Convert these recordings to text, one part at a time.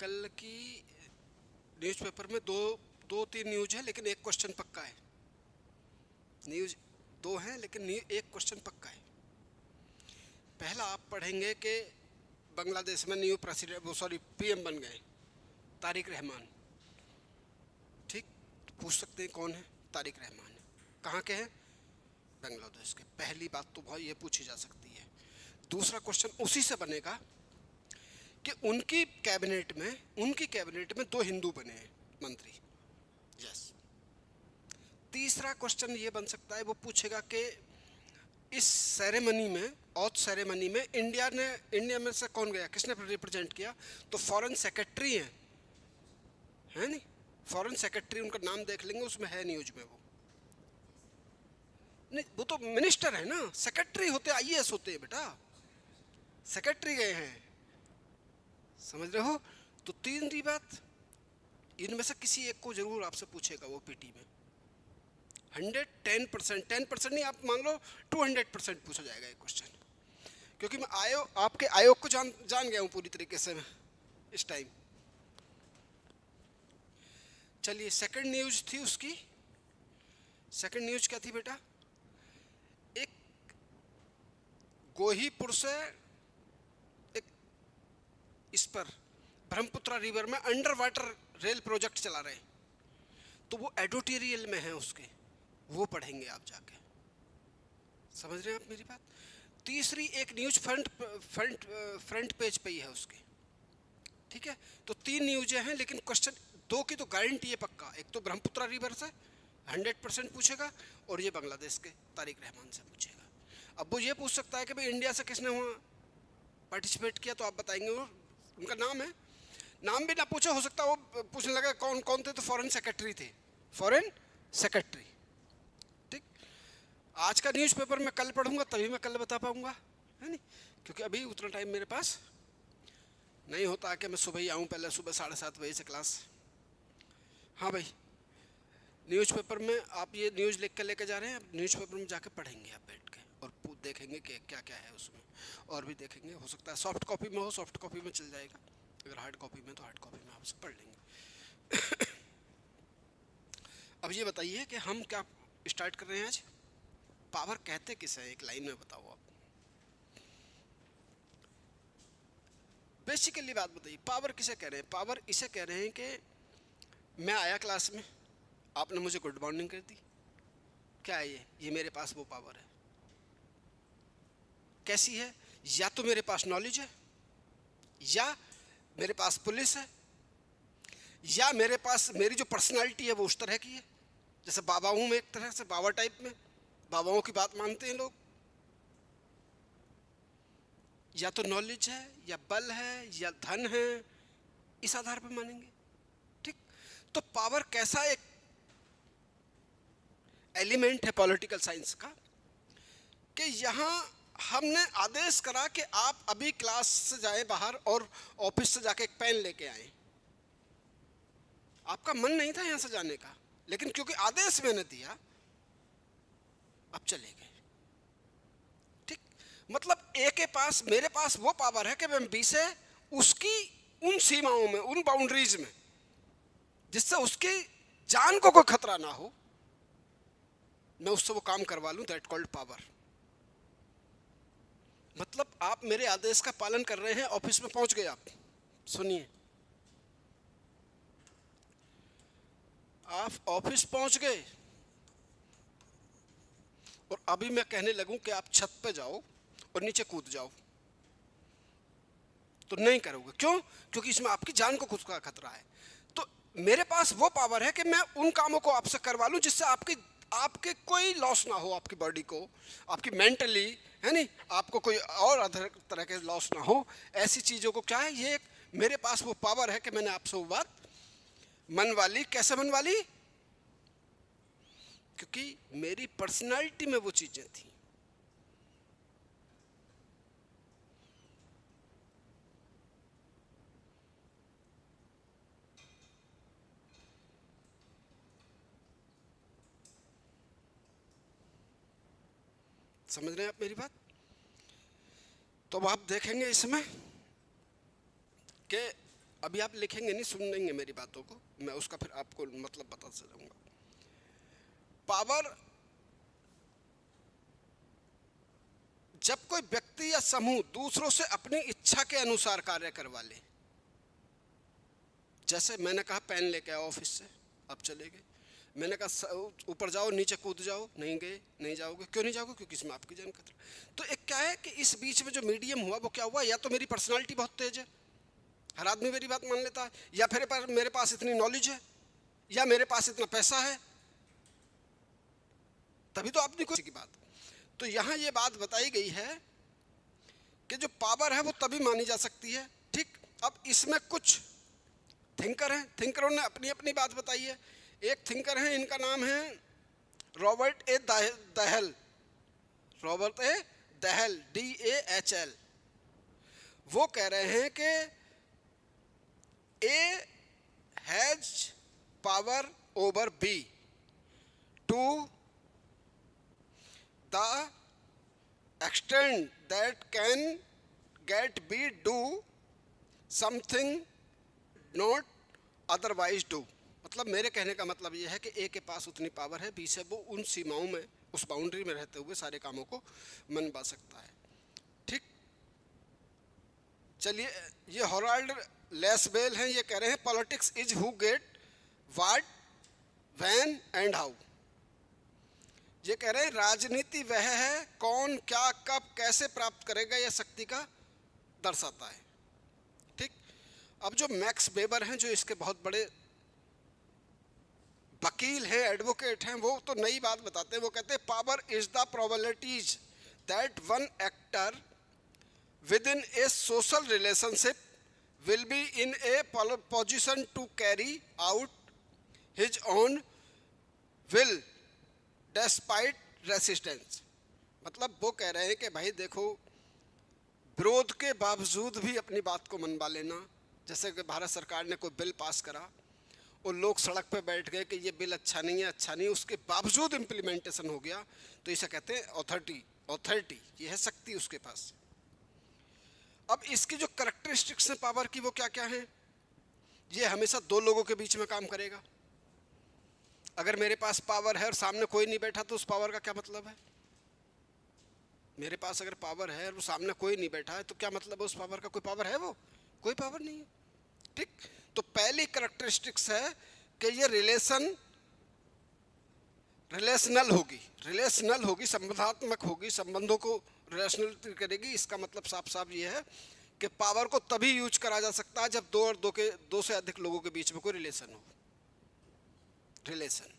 कल की न्यूज़पेपर में दो तीन न्यूज है, लेकिन एक क्वेश्चन पक्का है। न्यूज दो हैं लेकिन एक क्वेश्चन पक्का है। पहला आप पढ़ेंगे कि बांग्लादेश में न्यू प्रेसिडेंट पीएम बन गए तारिक रहमान। ठीक, पूछ सकते हैं कौन है? तारिक रहमान है। कहाँ के हैं? बांग्लादेश के। पहली बात तो भाई ये पूछी जा सकती है। दूसरा क्वेश्चन उसी से बनेगा कि उनकी कैबिनेट में 2 हिंदू बने हैं मंत्री। यस। तीसरा क्वेश्चन ये बन सकता है, वो पूछेगा कि इस सेरेमनी में, ऑथ सेरेमनी में इंडिया में से कौन गया, किसने रिप्रेजेंट किया? तो फॉरेन सेक्रेटरी है नहीं? फॉरेन सेक्रेटरी, उनका नाम देख लेंगे, उसमें है न्यूज में। वो नहीं, वो तो मिनिस्टर है ना, सेक्रेटरी होते आईएएस होते हैं बेटा। सेक्रेटरी गए हैं, समझ रहे हो? तो तीसरी बात, इनमें से किसी एक को जरूर आपसे पूछेगा वो पीटी में। 10% नहीं, आप मान लो 200% पूछा जाएगा ये क्वेश्चन, क्योंकि मैं आपके आयोग को जान गया हूँ पूरी तरीके से मैं इस टाइम। चलिए, सेकंड न्यूज थी उसकी। सेकंड न्यूज क्या थी बेटा? एक गोहीपुर से एक इस पर ब्रह्मपुत्र रिवर में अंडर वाटर रेल प्रोजेक्ट चला रहे हैं, तो वो एडिटोरियल में है उसके, वो पढ़ेंगे आप जाके। समझ रहे हैं आप मेरी बात? तीसरी एक न्यूज फ्रंट पेज पे ही है उसके। ठीक है, तो 3 न्यूज़ें हैं, लेकिन क्वेश्चन 2 की तो गारंटी है पक्का। एक तो ब्रह्मपुत्र रिवर से 100% पूछेगा, और ये बांग्लादेश के तारिक रहमान से पूछेगा। अब वो ये पूछ सकता है कि भाई इंडिया से किसने वहाँ पार्टिसिपेट किया, तो आप बताएंगे वो उनका नाम है। नाम भी ना पूछे, हो सकता है वो पूछने लगा कौन कौन थे, तो फॉरेन सेक्रेटरी थे, फॉरेन सेक्रेटरी। ठीक, आज का न्यूज़पेपर मैं कल पढ़ूंगा, तभी मैं कल बता पाऊंगा, है नहीं? क्योंकि अभी उतना टाइम मेरे पास नहीं होता कि मैं सुबह ही आऊँ, पहले सुबह 7:30 बजे से क्लास। हाँ भाई, न्यूज़पेपर में आप ये न्यूज़ लिख कर लेके जा रहे हैं, अब न्यूज़पेपर में जाके पढ़ेंगे आप बैठ के, और देखेंगे कि क्या क्या है उसमें, और भी देखेंगे। हो सकता है सॉफ्ट कॉपी में हो, सॉफ्ट कॉपी में चल जाएगा, अगर हार्ड कॉपी में तो हार्ड कॉपी में आप उसे पढ़ लेंगे। अब ये बताइए कि हम क्या स्टार्ट कर रहे हैं आज? पावर कहते किसे है, एक लाइन में बताओ आप। बेसिकली बात बताइए, पावर किसे कह रहे हैं? पावर इसे कह रहे हैं कि मैं आया क्लास में, आपने मुझे गुड मॉर्निंग कर दी, क्या है ये मेरे पास वो पावर है। कैसी है? या तो मेरे पास नॉलेज है, या मेरे पास पुलिस है, या मेरे पास मेरी जो पर्सनालिटी है वो उस तरह की है। जैसे बाबा हूं मैं, एक तरह से बाबा टाइप में, बाबाओं की बात मानते हैं लोग। या तो नॉलेज है, या बल है, या धन है, इस आधार पर मानेंगे। ठीक, तो पावर कैसा एक एलिमेंट है पॉलिटिकल साइंस का, कि यहां हमने आदेश करा कि आप अभी क्लास से जाएं बाहर और ऑफिस से जाके एक पेन लेके आए। आपका मन नहीं था यहां से जाने का, लेकिन क्योंकि आदेश मैंने दिया, अब चले गए। ठीक, मतलब ए के पास, मेरे पास वो पावर है कि मैं बी से उसकी उन सीमाओं में, उन बाउंड्रीज में, जिससे उसकी जान को कोई खतरा ना हो, मैं उससे वो काम करवा लूं। That called power. मतलब आप मेरे आदेश का पालन कर रहे हैं, ऑफिस में पहुंच गए आप, सुनिए, आप ऑफिस पहुंच गए और अभी मैं कहने लगूं कि आप छत पे जाओ और नीचे कूद जाओ, तो नहीं करोगे। क्यों? क्योंकि इसमें आपकी जान को खुद का खतरा है। तो मेरे पास वो पावर है कि मैं उन कामों को आपसे करवा लूं जिससे आपके कोई लॉस ना हो, आपकी बॉडी को, आपकी मेंटली, है नहीं, आपको कोई और अदर तरह के लॉस ना हो। ऐसी चीज़ों को क्या है, ये मेरे पास वो पावर है कि मैंने आपसे वो बात मनवा ली। कैसे मनवा ली? क्योंकि मेरी पर्सनालिटी में वो चीज़ें थी। समझ रहे हैं आप मेरी बात? तो अब आप देखेंगे इसमें कि अभी आप लिखेंगे नहीं, सुनेंगे मेरी बातों को, मैं उसका फिर आपको मतलब बता चलूंगा। पावर, जब कोई व्यक्ति या समूह दूसरों से अपनी इच्छा के अनुसार कार्य करवा ले, जैसे मैंने कहा पेन लेके आओ ऑफिस से, आप चले गए। मैंने कहा ऊपर जाओ, नीचे कूद जाओ, नहीं गए, नहीं जाओगे। क्यों नहीं जाओगे? क्योंकि इसमें आपकी जान खतरा। तो एक क्या है कि इस बीच में जो मीडियम हुआ वो क्या हुआ, या तो मेरी पर्सनालिटी बहुत तेज है, हर आदमी मेरी बात मान लेता है, या फिर मेरे पास इतनी नॉलेज है, या मेरे पास इतना पैसा है, तभी तो आपने कुछ की बात। तो यहाँ ये बात बताई गई है कि जो पावर है वो तभी मानी जा सकती है। ठीक, अब इसमें कुछ थिंकर हैं, थिंकरों ने अपनी अपनी बात बताई है। एक थिंकर हैं, इनका नाम है रॉबर्ट ए दहल, रॉबर्ट ए दहल, DAHL। वो कह रहे हैं कि A has power over B to the extent that can get B do something not otherwise do। मतलब मेरे कहने का मतलब ये है कि ए के पास उतनी पावर है, बी से वो उन सीमाओं में, उस बाउंड्री में रहते हुए सारे कामों को मनवा सकता है। ठीक, चलिए, ये हॉराल्ड लेसबेल हैं, ये कह रहे हैं politics is who get what when and how. ये कह रहे हैं राजनीति वह है कौन क्या कब कैसे प्राप्त करेगा, यह शक्ति का दर्शाता है। ठीक, अब जो मैक्स वेबर हैं, जो इसके बहुत बड़े वकील हैं, एडवोकेट हैं, वो तो नई बात बताते हैं। वो कहते हैं power is the probabilities that one actor within a social relationship will be in a position to carry out his own will despite resistance. मतलब वो कह रहे हैं कि भाई देखो, विरोध के बावजूद भी अपनी बात को मनवा लेना। जैसे कि भारत सरकार ने कोई बिल पास करा और लोग सड़क पे बैठ गए कि ये बिल अच्छा नहीं है, अच्छा नहीं है, उसके बावजूद इम्प्लीमेंटेशन हो गया, तो इसे कहते हैं ऑथोरिटी, ये है शक्ति उसके पास। अब इसकी जो कैरेक्टरिस्टिक्स हैं पावर की, वो क्या क्या हैं? ये हमेशा दो लोगों के बीच में काम करेगा। अगर मेरे पास पावर है और सामने कोई नहीं बैठा तो उस पावर का क्या मतलब है? मेरे पास अगर पावर है और सामने कोई नहीं बैठा है तो क्या मतलब है उस पावर का? कोई पावर है? वो कोई पावर नहीं है। ठीक, तो पहली कैरेक्टरिस्टिक्स है कि ये रिलेशनल होगी, संबंधात्मक होगी, संबंधों को रिलेशनल करेगी। इसका मतलब साफ साफ ये है कि पावर को तभी यूज करा जा सकता है जब दो से अधिक लोगों के बीच में कोई रिलेशन हो। रिलेशन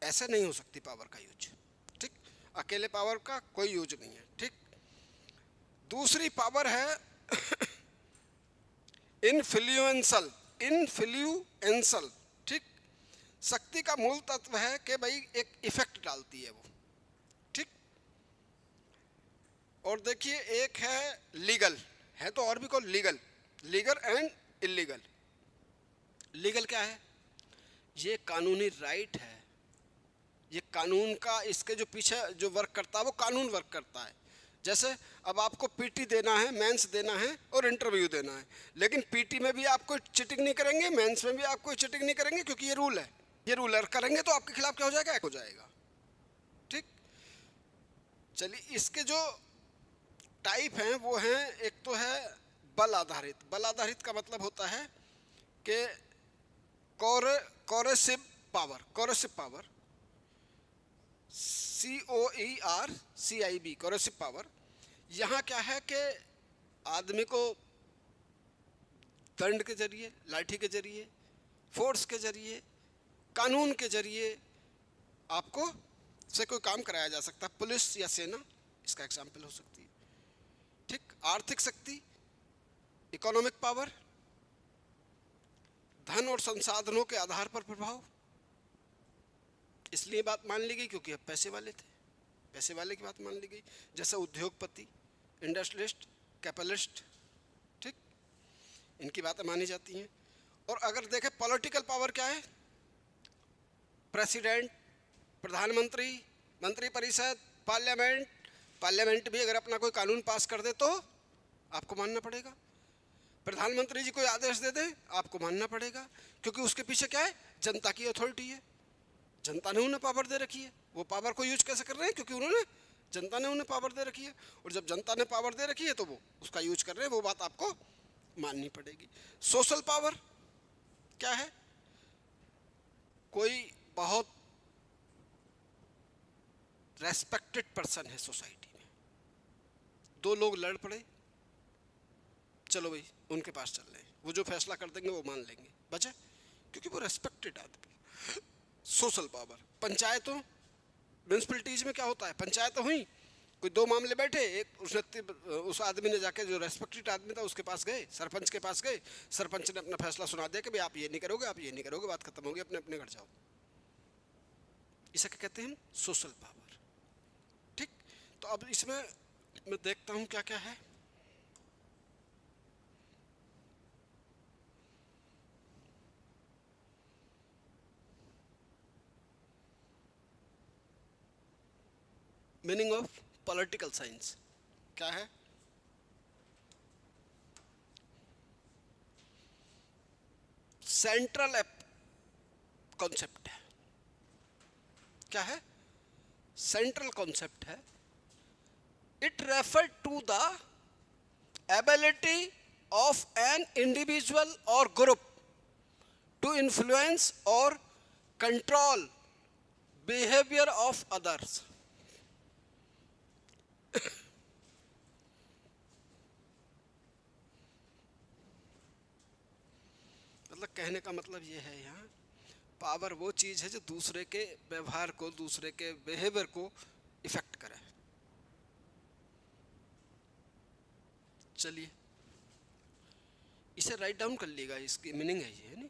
ऐसे नहीं हो सकती पावर का यूज। ठीक, अकेले पावर का कोई यूज नहीं है। ठीक, दूसरी पावर है इन्फ्लुएंसल। ठीक, शक्ति का मूल तत्व है कि भाई एक इफेक्ट डालती है वो। ठीक, और देखिए एक है लीगल, है तो और भी को लीगल एंड इलीगल। लीगल क्या है? ये कानूनी राइट है, ये कानून का, इसके जो पीछे जो वर्क करता है वो कानून वर्क करता है। जैसे अब आपको पीटी देना है, मेंस देना है और इंटरव्यू देना है, लेकिन पीटी में भी आप कोई चीटिंग नहीं करेंगे, मेंस में भी आप कोई चीटिंग नहीं करेंगे, क्योंकि ये रूल है। ये रूल करेंगे तो आपके खिलाफ क्या हो जाएगा? हो जाएगा। ठीक, चलिए, इसके जो टाइप हैं वो हैं, एक तो है बल आधारित। बल आधारित का मतलब होता है कि coercive power, COERCIB, coercive power. यहाँ क्या है कि आदमी को दंड के जरिए, लाठी के जरिए, फोर्स के जरिए, कानून के जरिए आपको से कोई काम कराया जा सकता है। पुलिस या सेना इसका एग्जाम्पल हो सकती है। ठीक, आर्थिक शक्ति, इकोनॉमिक पावर, धन और संसाधनों के आधार पर प्रभाव। इसलिए बात मान ली गई क्योंकि अब पैसे वाले थे, पैसे वाले की बात मान ली गई। जैसे उद्योगपति, इंडस्ट्रियलिस्ट, कैपिटलिस्ट, ठीक, इनकी बातें मानी जाती हैं। और अगर देखें पॉलिटिकल पावर क्या है? प्रेसिडेंट, प्रधानमंत्री, मंत्रिपरिषद, पार्लियामेंट भी अगर अपना कोई कानून पास कर दे तो आपको मानना पड़ेगा। प्रधानमंत्री जी कोई आदेश दे दे आपको मानना पड़ेगा, क्योंकि उसके पीछे क्या है, जनता की अथॉरिटी है, जनता ने उन्हें पावर दे रखी है। वो पावर को यूज कैसे कर रहे हैं, क्योंकि उन्होंने, जनता ने उन्हें पावर दे रखी है, और जब जनता ने पावर दे रखी है तो वो उसका यूज कर रहे हैं, वो बात आपको माननी पड़ेगी। सोशल पावर क्या है, कोई बहुत रेस्पेक्टेड पर्सन है सोसाइटी में, दो लोग लड़ पड़े, चलो भाई उनके पास चल रहे हैं, वो जो फैसला कर देंगे वो मान लेंगे, बचे, क्योंकि वो रेस्पेक्टेड आदमी। Social power. पंचायतों, म्यूनसिपलिटीज में क्या होता है, पंचायत हुई, कोई दो मामले बैठे, एक उस आदमी ने जाके, जो रेस्पेक्टेड आदमी था उसके पास गए, सरपंच के पास गए, सरपंच ने अपना फैसला सुना दिया कि भाई आप ये नहीं करोगे, आप ये नहीं करोगे, बात खत्म होगी, अपने अपने घर जाओ। इसे क्या कहते हैं हम, सोशल पावर। ठीक, तो अब इसमें मैं देखता हूँ क्या क्या है। मीनिंग ऑफ पॉलिटिकल साइंस क्या है, सेंट्रल कॉन्सेप्ट है। क्या है, सेंट्रल कॉन्सेप्ट है। It refer to the ability of an individual और ग्रुप टू इन्फ्लुएंस और कंट्रोल बिहेवियर ऑफ अदर्स। मतलब कहने का मतलब ये है, यहाँ पावर वो चीज है जो दूसरे के व्यवहार को, दूसरे के बिहेवियर को इफेक्ट करे। चलिए इसे राइट डाउन कर लीजिएगा, इसकी मीनिंग है ये, नहीं?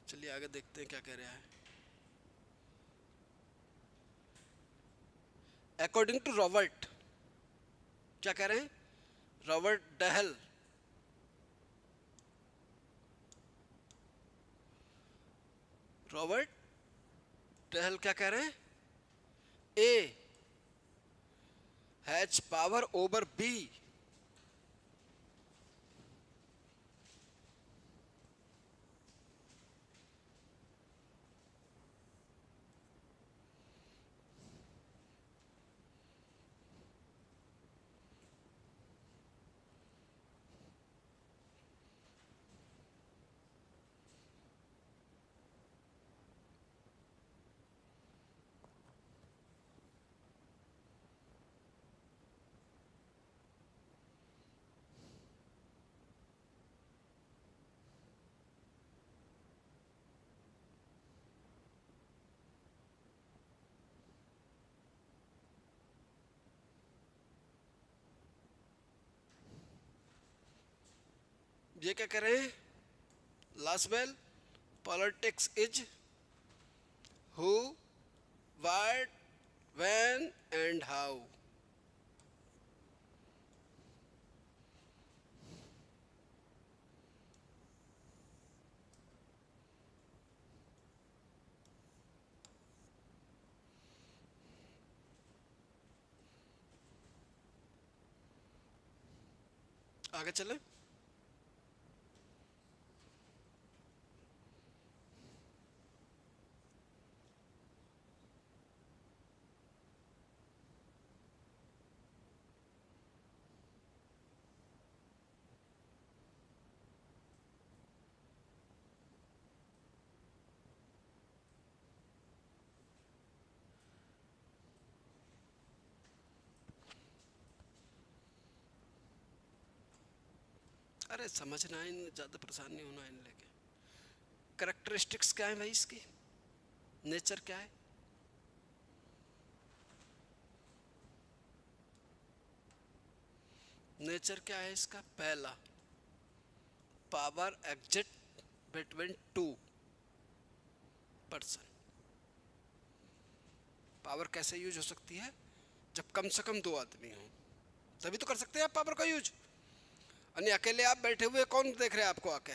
चलिए आगे देखते हैं क्या कह रहा है। अकॉर्डिंग टू रॉबर्ट, क्या कह रहे हैं, रॉबर्ट डहल, रॉबर्ट डहल क्या कह रहे हैं, A has power over B ये क्या कह रहे हैं, Lasswell, politics is who, what, when and how. आगे चलें। अरे समझना है, ज़्यादा परेशान नहीं होना इन लेके। करेक्टरिस्टिक्स क्या है भाई इसकी, नेचर क्या है, नेचर क्या है इसका, पहला, power exit between two person. Power कैसे यूज हो सकती है, जब कम से कम दो आदमी हो, तभी तो कर सकते हैं आप पावर का यूज। अन्य अकेले आप बैठे हुए, कौन देख रहे हैं आपको आके,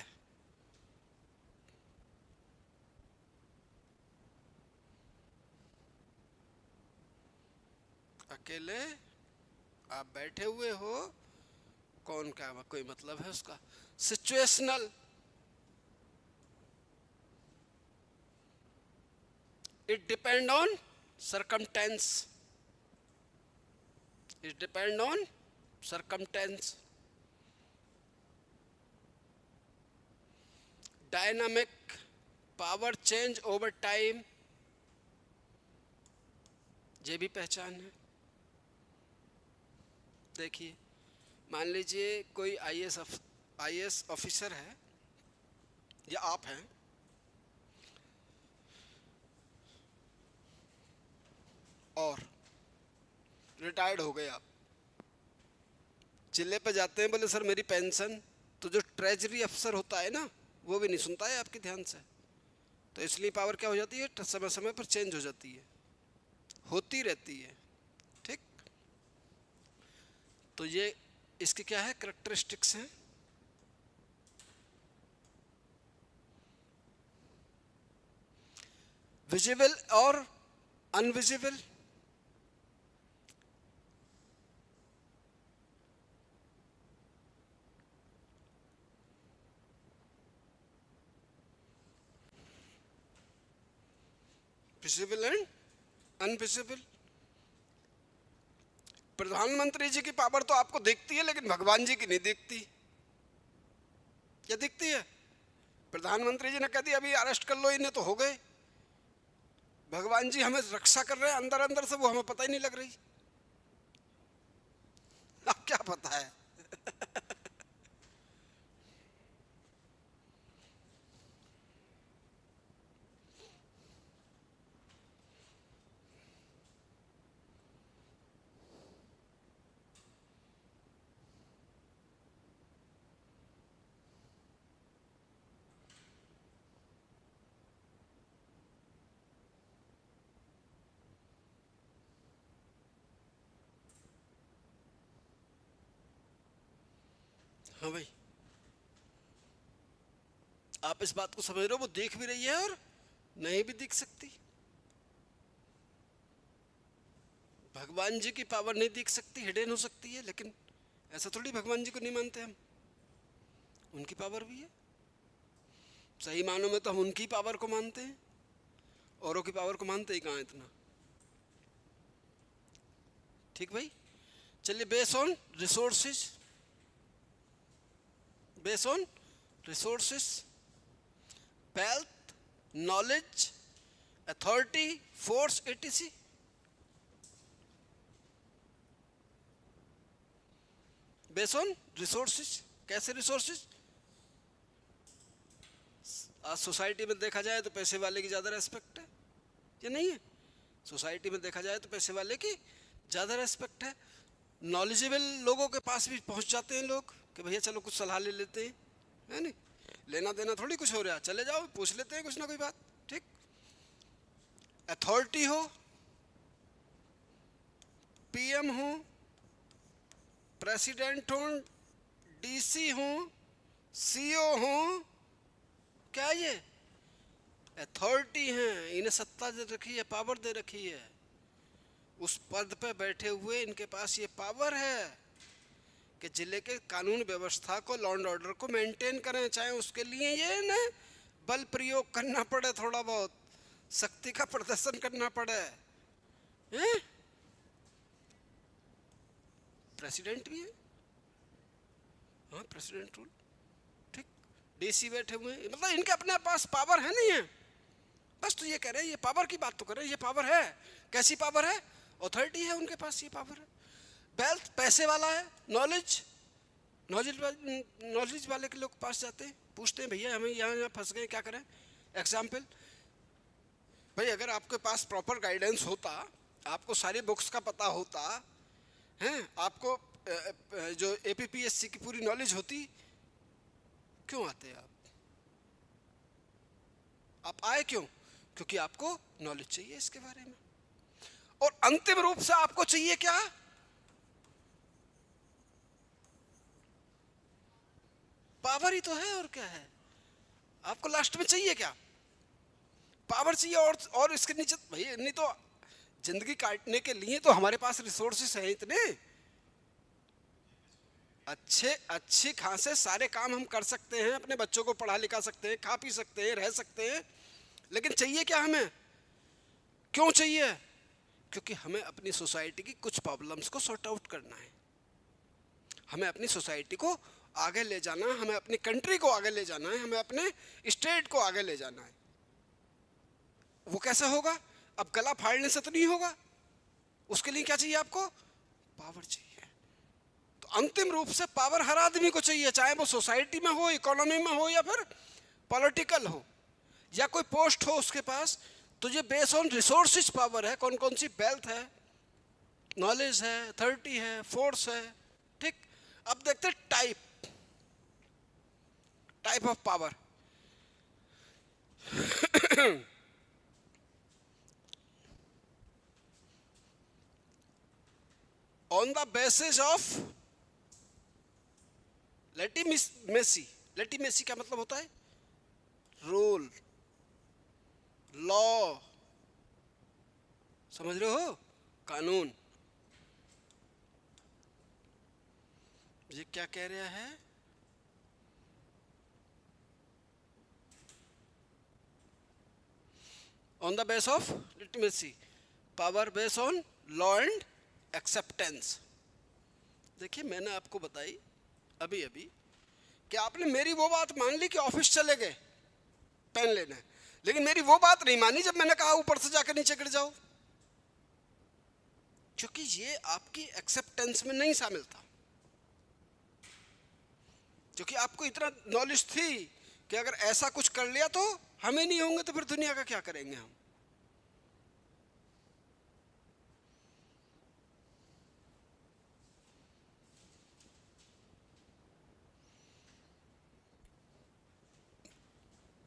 अकेले आप बैठे हुए हो, कौन का कोई मतलब है उसका। Situational, it depend on circumstance, it depend on circumstance. Dynamic, power change over time, ये भी पहचान है। देखिए, मान लीजिए कोई आईएएस ऑफिसर है या आप हैं, और रिटायर्ड हो गए आप, जिले पे जाते हैं, बोले सर मेरी पेंशन, तो जो ट्रेजरी अफसर होता है ना, वो भी नहीं सुनता है आपके ध्यान से। तो इसलिए पावर क्या हो जाती है, समय समय पर चेंज हो जाती है, होती रहती है। ठीक, तो ये इसके क्या है, कैरेक्टरिस्टिक्स हैं। विजिबल और अनविजिबल, विजिबल एंड अनविजिबल। प्रधानमंत्री जी की पावर तो आपको दिखती है, लेकिन भगवान जी की नहीं दिखती। क्या दिखती है? प्रधानमंत्री जी ने कह दिया अभी अरेस्ट कर लो इन्हें, तो हो गए। भगवान जी हमें रक्षा कर रहे हैं अंदर अंदर से, वो हमें पता ही नहीं लग रही। अब क्या पता है? हाँ भाई, आप इस बात को समझ रहे हो, वो देख भी रही है और नहीं भी दिख सकती। भगवान जी की पावर नहीं दिख सकती, हिडन हो सकती है, लेकिन ऐसा थोड़ी भगवान जी को नहीं मानते हम, उनकी पावर भी है। सही मानों में तो हम उनकी पावर को मानते हैं, औरों की पावर को मानते ही कहाँ इतना। ठीक भाई, चलिए, base on resources, base on resources, wealth, knowledge, authority, force, etc. Base on resources. कैसे रिसोर्सेज? आज सोसाइटी में देखा जाए तो पैसे वाले की ज़्यादा रेस्पेक्ट है, ये नहीं है? सोसाइटी में देखा जाए तो पैसे वाले की ज़्यादा रेस्पेक्ट है। नॉलेजेबल लोगों के पास भी पहुंच जाते हैं लोग कि भैया चलो कुछ सलाह ले लेते हैं, है नहीं? लेना देना थोड़ी कुछ हो रहा है, चले जाओ पूछ लेते हैं कुछ ना कोई बात। ठीक, अथॉरिटी हो, पीएम हो, प्रेसिडेंट हो, डीसी हो, सीओ हो, क्या ये अथॉरिटी हैं, इन्हें सत्ता दे रखी है, पावर दे रखी है। उस पद पे बैठे हुए इनके पास ये पावर है कि जिले के कानून व्यवस्था को, लॉ एंड ऑर्डर को मेंटेन करें, चाहे उसके लिए ये न बल प्रयोग करना पड़े, थोड़ा बहुत शक्ति का प्रदर्शन करना पड़े। प्रेसिडेंट भी है, हाँ प्रेसिडेंट रूल। ठीक, डीसी बैठे हुए हैं, मतलब इनके अपने पास पावर है नहीं है, बस तो ये कह रहे हैं, ये पावर की बात तो कर रहे हैं, ये पावर है। कैसी पावर है? अथॉरिटी है उनके पास, ये पावर है। वेल्थ, पैसे वाला है। नॉलेज, नॉलेज वाले के लोग पास जाते हैं, पूछते हैं भैया हमें यहाँ यहाँ फंस गए, क्या करें। एग्जाम्पल, भाई अगर आपके पास प्रॉपर गाइडेंस होता, आपको सारी बुक्स का पता होता है, आपको जो एपीपीएससी की पूरी नॉलेज होती, क्यों आते आप आए क्यों? क्योंकि आपको नॉलेज चाहिए इसके बारे में, और अंतिम रूप से आपको चाहिए क्या? पावर ही तो है, और क्या है? आपको लास्ट में चाहिए क्या? पावर चाहिए, और इसके नीचे भाई, नहीं तो जिंदगी काटने के लिए तो हमारे पास रिसोर्सेस हैं इतने। अच्छे अच्छी खासे सारे काम हम कर सकते हैं, अपने बच्चों को पढ़ा लिखा सकते हैं, खा पी सकते हैं, रह सकते हैं, लेकिन चाहिए क्या हमें? क्यों चाहिए? क्योंकि हमें अपनी सोसाइटी की कुछ प्रॉब्लम्स को सॉर्ट आउट करना है, हमें अपनी सोसाइटी को आगे ले जाना है, हमें अपनी कंट्री को आगे ले जाना है, हमें अपने स्टेट को आगे ले जाना है। वो कैसे होगा? अब गला फाड़ने से तो नहीं होगा, उसके लिए क्या चाहिए आपको? पावर चाहिए। तो अंतिम रूप से पावर हर आदमी को चाहिए, चाहे वो सोसाइटी में हो, इकोनॉमी में हो, या फिर पॉलिटिकल हो, या कोई पोस्ट हो उसके पास। तो ये बेस ऑन रिसोर्सेज पावर है, कौन कौन सी? वेल्थ है, नॉलेज है, अथॉरिटी है, फोर्स है। ठीक, अब देखते हैं type of power. On the basis of legitimacy. Legitimacy क्या मतलब होता है? रूल, लॉ, समझ रहे हो? कानून। ये क्या कह रहा है? On the base of legitimacy, power base on law and acceptance. देखिए, मैंने आपको बताई अभी अभी कि आपने मेरी वो बात मान ली कि ऑफिस चले गए पेन लेने, लेकिन मेरी वो बात नहीं मानी जब मैंने कहा ऊपर से जाकर नीचे गिर जाओ, क्योंकि ये आपकी एक्सेप्टेंस में नहीं शामिल था। क्योंकि आपको इतना नॉलेज थी कि अगर ऐसा कुछ कर लिया तो हम ही नहीं होंगे, तो फिर दुनिया का क्या करेंगे हम?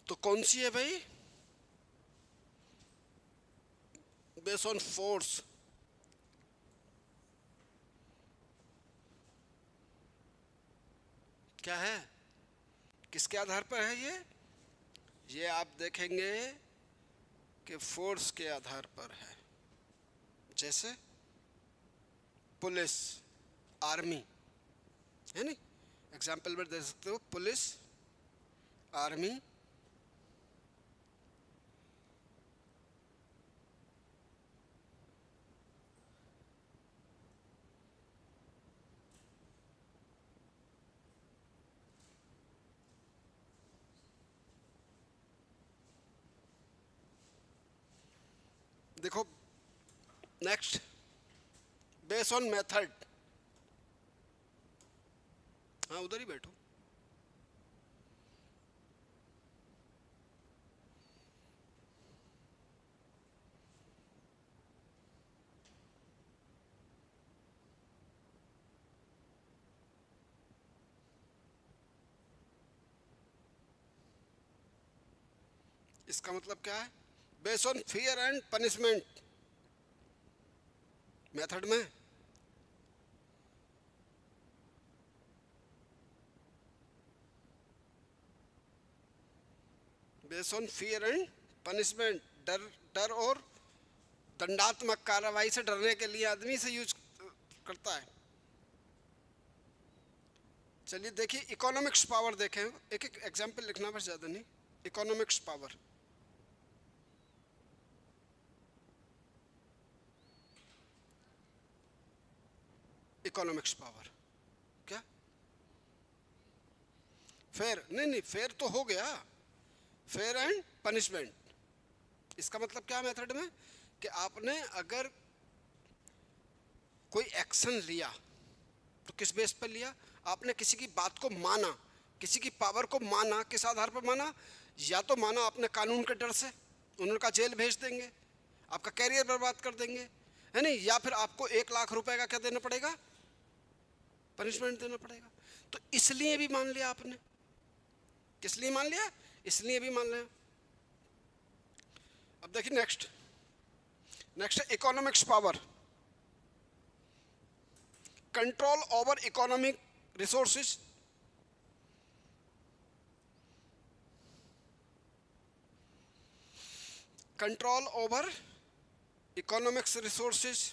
तो कौन सी है भाई? Base on force. क्या है? किसके आधार पर है ये आप देखेंगे कि फोर्स के आधार पर है। जैसे पुलिस, आर्मी है नहीं, एग्जाम्पल में दे सकते हो, पुलिस, आर्मी, देखो नेक्स्ट, बेस ऑन मेथड। हाँ, उधर ही बैठो। इसका मतलब क्या है? Base on fear and punishment. Method में base on fear and punishment, डर डर और दंडात्मक कार्रवाई से डरने के लिए आदमी से यूज करता है। चलिए देखिए, इकोनॉमिक्स पावर देखें, एक एक एग्जाम्पल लिखना, बस ज़्यादा नहीं। इकोनॉमिक्स पावर, इकोनॉमिक्स पावर क्या? फेयर नहीं, नहीं फेयर तो हो गया, फेयर एंड पनिशमेंट। इसका मतलब क्या मेथड में? कि आपने अगर कोई एक्शन लिया तो किस बेस पर लिया? आपने किसी की बात को माना, किसी की पावर को माना, किस आधार पर माना? या तो माना आपने कानून के डर से, उन्होंने कहा जेल भेज देंगे, आपका कैरियर बर्बाद कर देंगे, है नहीं, या फिर आपको 1 लाख रुपए का क्या देना पड़ेगा? पनिशमेंट देना पड़ेगा। तो इसलिए भी मान लिया आपने। किस लिए मान लिया? इसलिए भी मान लिया। अब देखिए नेक्स्ट, नेक्स्ट है economics power, control over economic resources, control over economics resources,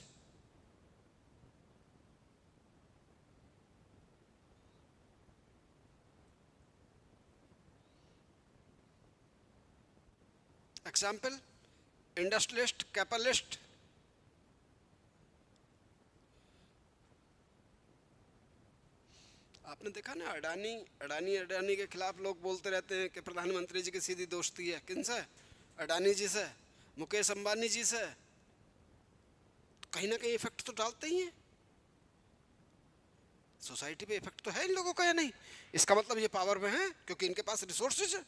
example, industrialist, capitalist. आपने देखा ना, अडानी के खिलाफ लोग बोलते रहते हैं कि प्रधानमंत्री जी की सीधी दोस्ती है। किनसे? अडानी जी से, मुकेश अंबानी जी से। कहीं ना कहीं इफेक्ट तो डालते ही हैं, सोसाइटी पे इफेक्ट तो है इन लोगों का या नहीं? इसका मतलब ये पावर में है क्योंकि इनके पास रिसोर्सेज है।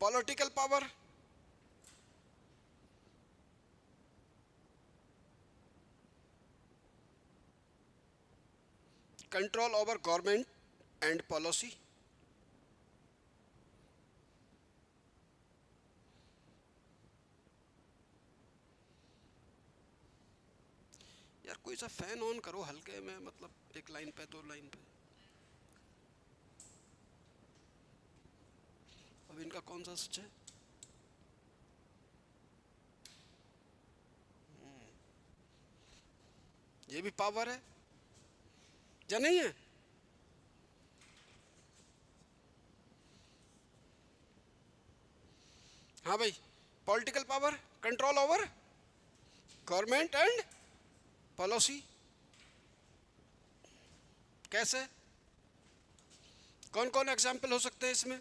Political power, control over government and policy. यार कोई सा फैन ऑन करो हल्के में, मतलब एक लाइन पे, दो लाइन पे। अब इनका कौन सा सच है? ये भी पावर है या नहीं है? हाँ भाई, political power, control over government and policy. कैसे? कौन कौन एग्जाम्पल हो सकते हैं इसमें?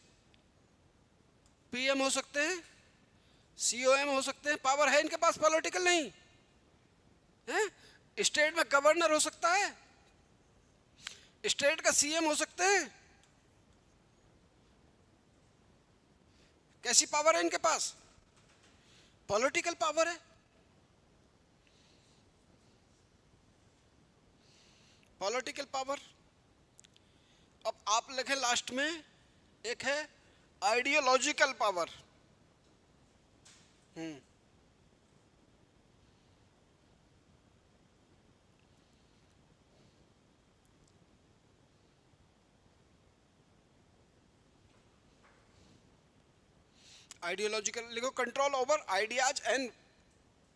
पीएम हो सकते हैं, सीओएम हो सकते हैं। पावर है इनके पास, पॉलिटिकल नहीं है। स्टेट में गवर्नर हो सकता है, स्टेट का सीएम हो सकते हैं। कैसी पावर है इनके पास? पॉलिटिकल पावर है। Political power. अब आप लिखें लास्ट में, एक है आइडियोलॉजिकल पावर। आइडियोलॉजिकल लिखो, control over ideas and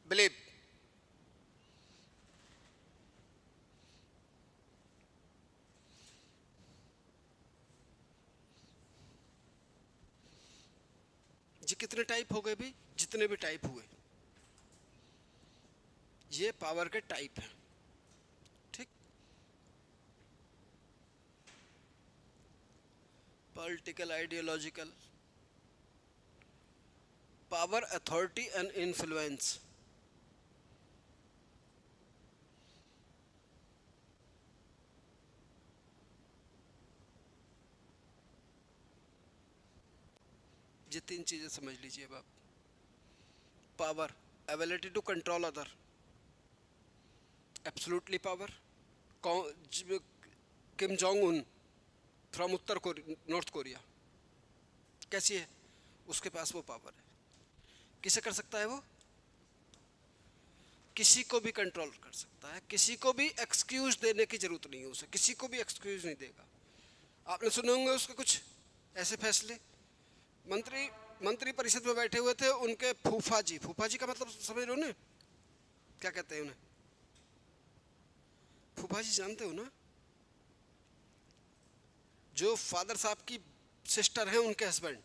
belief. जी कितने टाइप हो गए भी? जितने भी टाइप हुए, ये पावर के टाइप हैं। ठीक, political, ideological, power, authority and influence. ये तीन चीजें समझ लीजिए अब आप। Power, ability to control other, absolutely power. Kim Jong Un from North Korea, कैसी है? उसके पास वो पावर है। किसे कर सकता है वो? किसी को भी कंट्रोल कर सकता है, किसी को भी एक्सक्यूज देने की जरूरत नहीं है उसे, किसी को भी एक्सक्यूज नहीं देगा। आपने सुने होंगे उसके कुछ ऐसे फैसले। मंत्री परिषद में बैठे हुए थे उनके फूफा जी का मतलब समझ रहे हो ना, क्या कहते हैं उन्हें? फूफा जी जानते हो ना? जो फादर साहब की सिस्टर है, उनके हस्बैंड,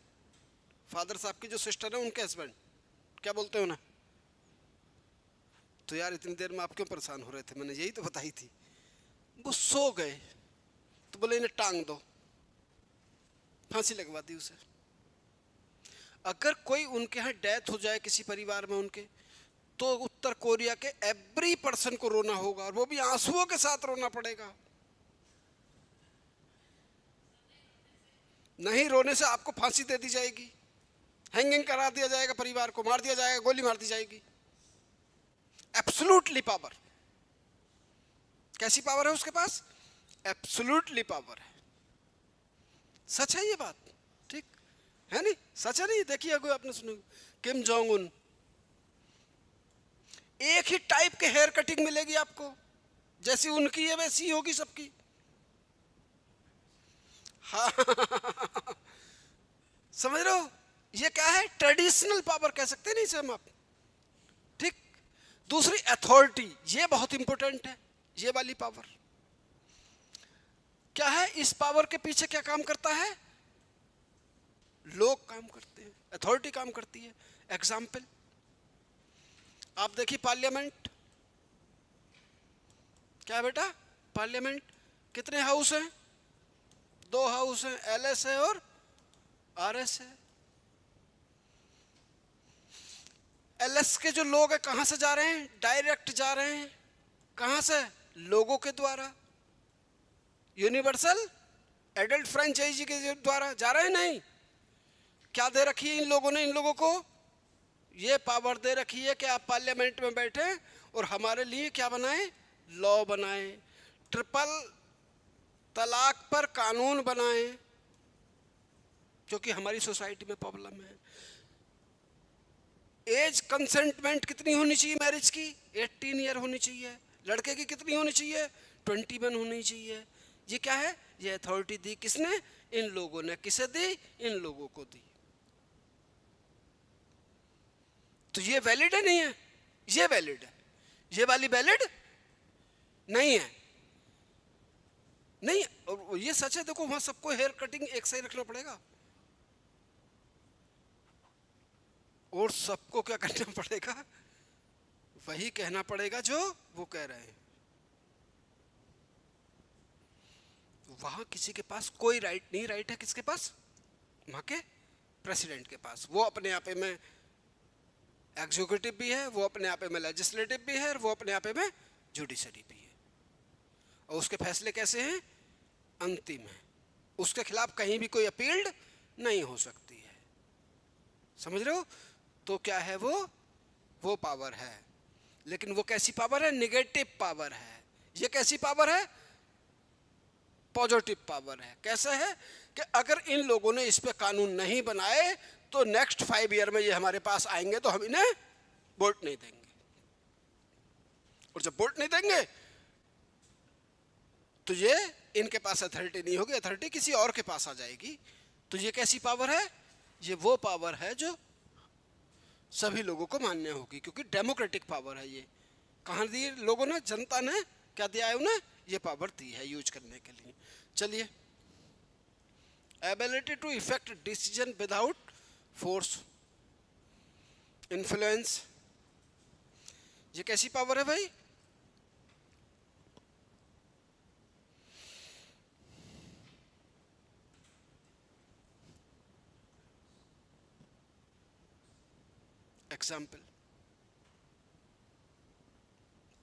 फादर साहब की जो सिस्टर है उनके हस्बैंड, क्या बोलते हो ना? तो यार इतनी देर में आप क्यों परेशान हो रहे थे? मैंने यही तो बताई थी। वो सो गए तो बोले इन्हें टांग दो, फांसी लगवा दी उसे। अगर कोई उनके यहाँ डेथ हो जाए किसी परिवार में उनके, तो उत्तर कोरिया के एवरी पर्सन को रोना होगा, और वो भी आंसुओं के साथ रोना पड़ेगा। नहीं रोने से आपको फांसी दे दी जाएगी, हैंगिंग करा दिया जाएगा, परिवार को मार दिया जाएगा, गोली मार दी जाएगी। Absolutely power. कैसी पावर है उसके पास? एब्सोल्युटली पावर है। सच है ये बात, ठीक है नहीं? सच है नहीं? देखिए अगर आपने सुना, किम जोंग उन, एक ही टाइप के हेयर कटिंग मिलेगी आपको, जैसी उनकी है वैसी होगी सबकी। हाँ समझ रहे हो? ये क्या है? ट्रेडिशनल पावर कह सकते हैं, नहीं सर आप? ठीक। दूसरी अथॉरिटी, ये बहुत इंपॉर्टेंट है। ये वाली पावर क्या है? इस पावर के पीछे क्या काम करता है? लोग काम करते हैं, अथॉरिटी काम करती है। एग्जाम्पल आप देखिए, पार्लियामेंट क्या है बेटा? पार्लियामेंट कितने हाउस हैं? 2 हाउस हैं, एलएस है और आरएस है। एलएस के जो लोग हैं कहां से जा रहे हैं? डायरेक्ट जा रहे हैं। कहां से? लोगों के द्वारा, यूनिवर्सल एडल्ट फ्रेंचाइजी के द्वारा जा रहे हैं। नहीं, क्या दे रखी है इन लोगों ने? इन लोगों को ये पावर दे रखी है कि आप पार्लियामेंट में बैठे और हमारे लिए क्या बनाएं? लॉ बनाएं, ट्रिपल तलाक पर कानून बनाएं, क्योंकि हमारी सोसाइटी में प्रॉब्लम है। एज कंसेंटमेंट कितनी होनी चाहिए मैरिज की? 18 ईयर होनी चाहिए। लड़के की कितनी होनी चाहिए? 21 होनी चाहिए। ये क्या है? ये अथॉरिटी दी किसने? इन लोगों ने। किसे दी? इन लोगों को दी। तो ये वैलिड है नहीं है? ये वैलिड है। ये वाली वैलिड नहीं है। नहीं, और ये सच है। देखो वहां सबको हेयर कटिंग एक सही रखना पड़ेगा और सबको क्या करना पड़ेगा? वही कहना पड़ेगा जो वो कह रहे हैं। वहां किसी के पास कोई राइट नहीं। राइट है किसके पास? वहां के प्रेसिडेंट के पास। वो अपने आप में एग्जीक्यूटिव भी है, वो अपने आप में लेजिस्लेटिव भी है, और वो अपने आप में जुडिशरी भी है। और उसके फैसले कैसे हैं? अंतिम है। उसके खिलाफ कहीं भी कोई अपील्ड नहीं हो सकती है। समझ रहे हो? तो क्या है वो पावर है। लेकिन वो कैसी पावर है? निगेटिव पावर है। ये कैसी पावर है? पॉजिटिव पावर है। कैसे है? कि अगर इन लोगों ने इस पे कानून नहीं बनाए तो नेक्स्ट 5 ईयर में ये हमारे पास आएंगे तो हम इन्हें वोट नहीं देंगे। और जब वोट नहीं देंगे तो ये इनके पास अथॉरिटी नहीं होगी, अथॉरिटी किसी और के पास आ जाएगी। तो ये कैसी पावर है? ये वो पावर है जो सभी लोगों को मान्य होगी, क्योंकि डेमोक्रेटिक पावर है। ये कहाँ दी लोगों ने? जनता ने क्या दिया है उन्हें? ये पावर दी है यूज करने के लिए। चलिए, ability to effect decision without force, influence, ये कैसी पावर है भाई? एग्जाम्पल,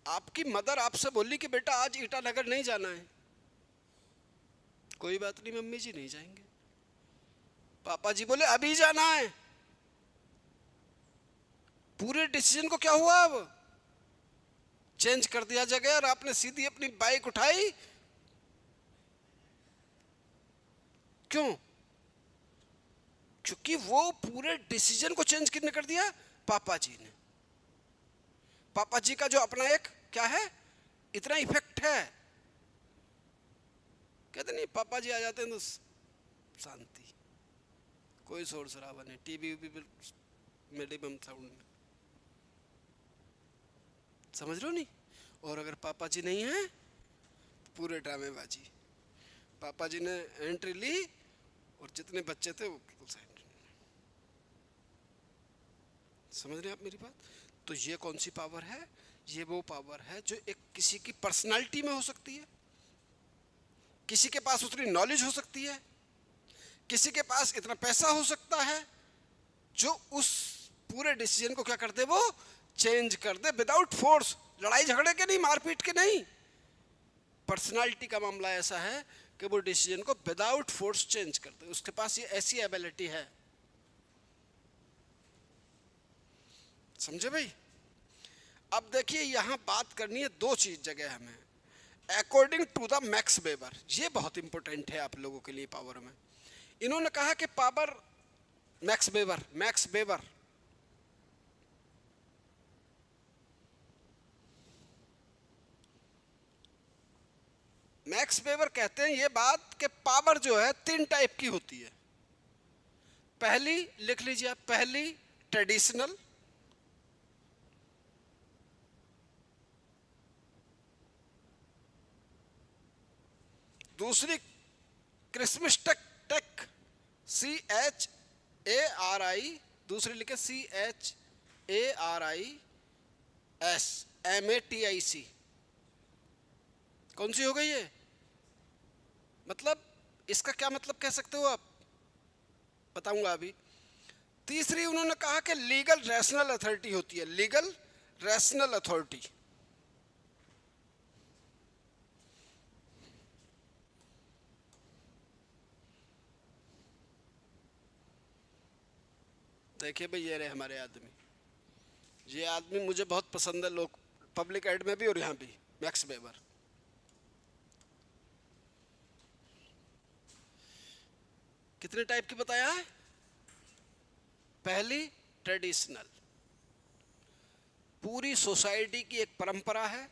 आपकी मदर आपसे बोली कि बेटा आज ईटानगर नहीं जाना है। कोई बात नहीं मम्मी जी, नहीं जाएंगे। पापा जी बोले अभी जाना है। पूरे डिसीजन को क्या हुआ? अब चेंज कर दिया जगह और आपने सीधी अपनी बाइक उठाई। क्यों? क्योंकि वो पूरे डिसीजन को चेंज किसने कर दिया? पापा जी ने। पापा जी का जो अपना एक क्या है, इतना इफेक्ट है। कहते नहीं पापा जी आ जाते हैं तो शांति, कोई शोर शराबा नहीं, टीवी भी मिनिमम साउंड में। समझ लो नहीं? और अगर पापा जी नहीं है तो पूरे ड्रामेबाजी। पापा जी ने एंट्री ली और जितने बच्चे थे वो बिल्कुल साइड। समझ रहे हैं आप मेरी बात? तो ये कौन सी पावर है? ये वो पावर है जो एक किसी की पर्सनालिटी में हो सकती है, किसी के पास उतनी नॉलेज हो सकती है, किसी के पास इतना पैसा हो सकता है जो उस पूरे डिसीजन को क्या कर दे? वो चेंज कर दे विदाउट फोर्स। लड़ाई झगड़े के नहीं, मारपीट के नहीं। पर्सनालिटी का मामला ऐसा है कि वो डिसीजन को विदाउट फोर्स चेंज कर दे। उसके पास ये ऐसी एबिलिटी है। समझे भाई? अब देखिए यहां बात करनी है दो चीज जगह हमें। According to the Max Weber, ये बहुत इंपॉर्टेंट है आप लोगों के लिए पावर में। इन्होंने कहा कि power max weber, max weber max weber कहते हैं ये बात कि पावर जो है 3 टाइप की होती है। पहली लिख लीजिए आप, पहली ट्रेडिशनल, दूसरी क्रिसमस टेक, टेक CHARI, दूसरी लिखे CHARISMATIC। कौन सी हो गई ये? मतलब इसका क्या मतलब कह सकते हो आप? बताऊंगा अभी। तीसरी उन्होंने कहा कि लीगल रैशनल अथॉरिटी होती है, लीगल रैशनल अथॉरिटी। देखिए भाई, ये रहे हमारे आदमी। ये आदमी मुझे बहुत पसंद है, लोग पब्लिक एड में भी और यहाँ भी, मैक्स वेबर। कितने टाइप की बताया है? पहली ट्रेडिशनल, पूरी सोसाइटी की एक परंपरा है।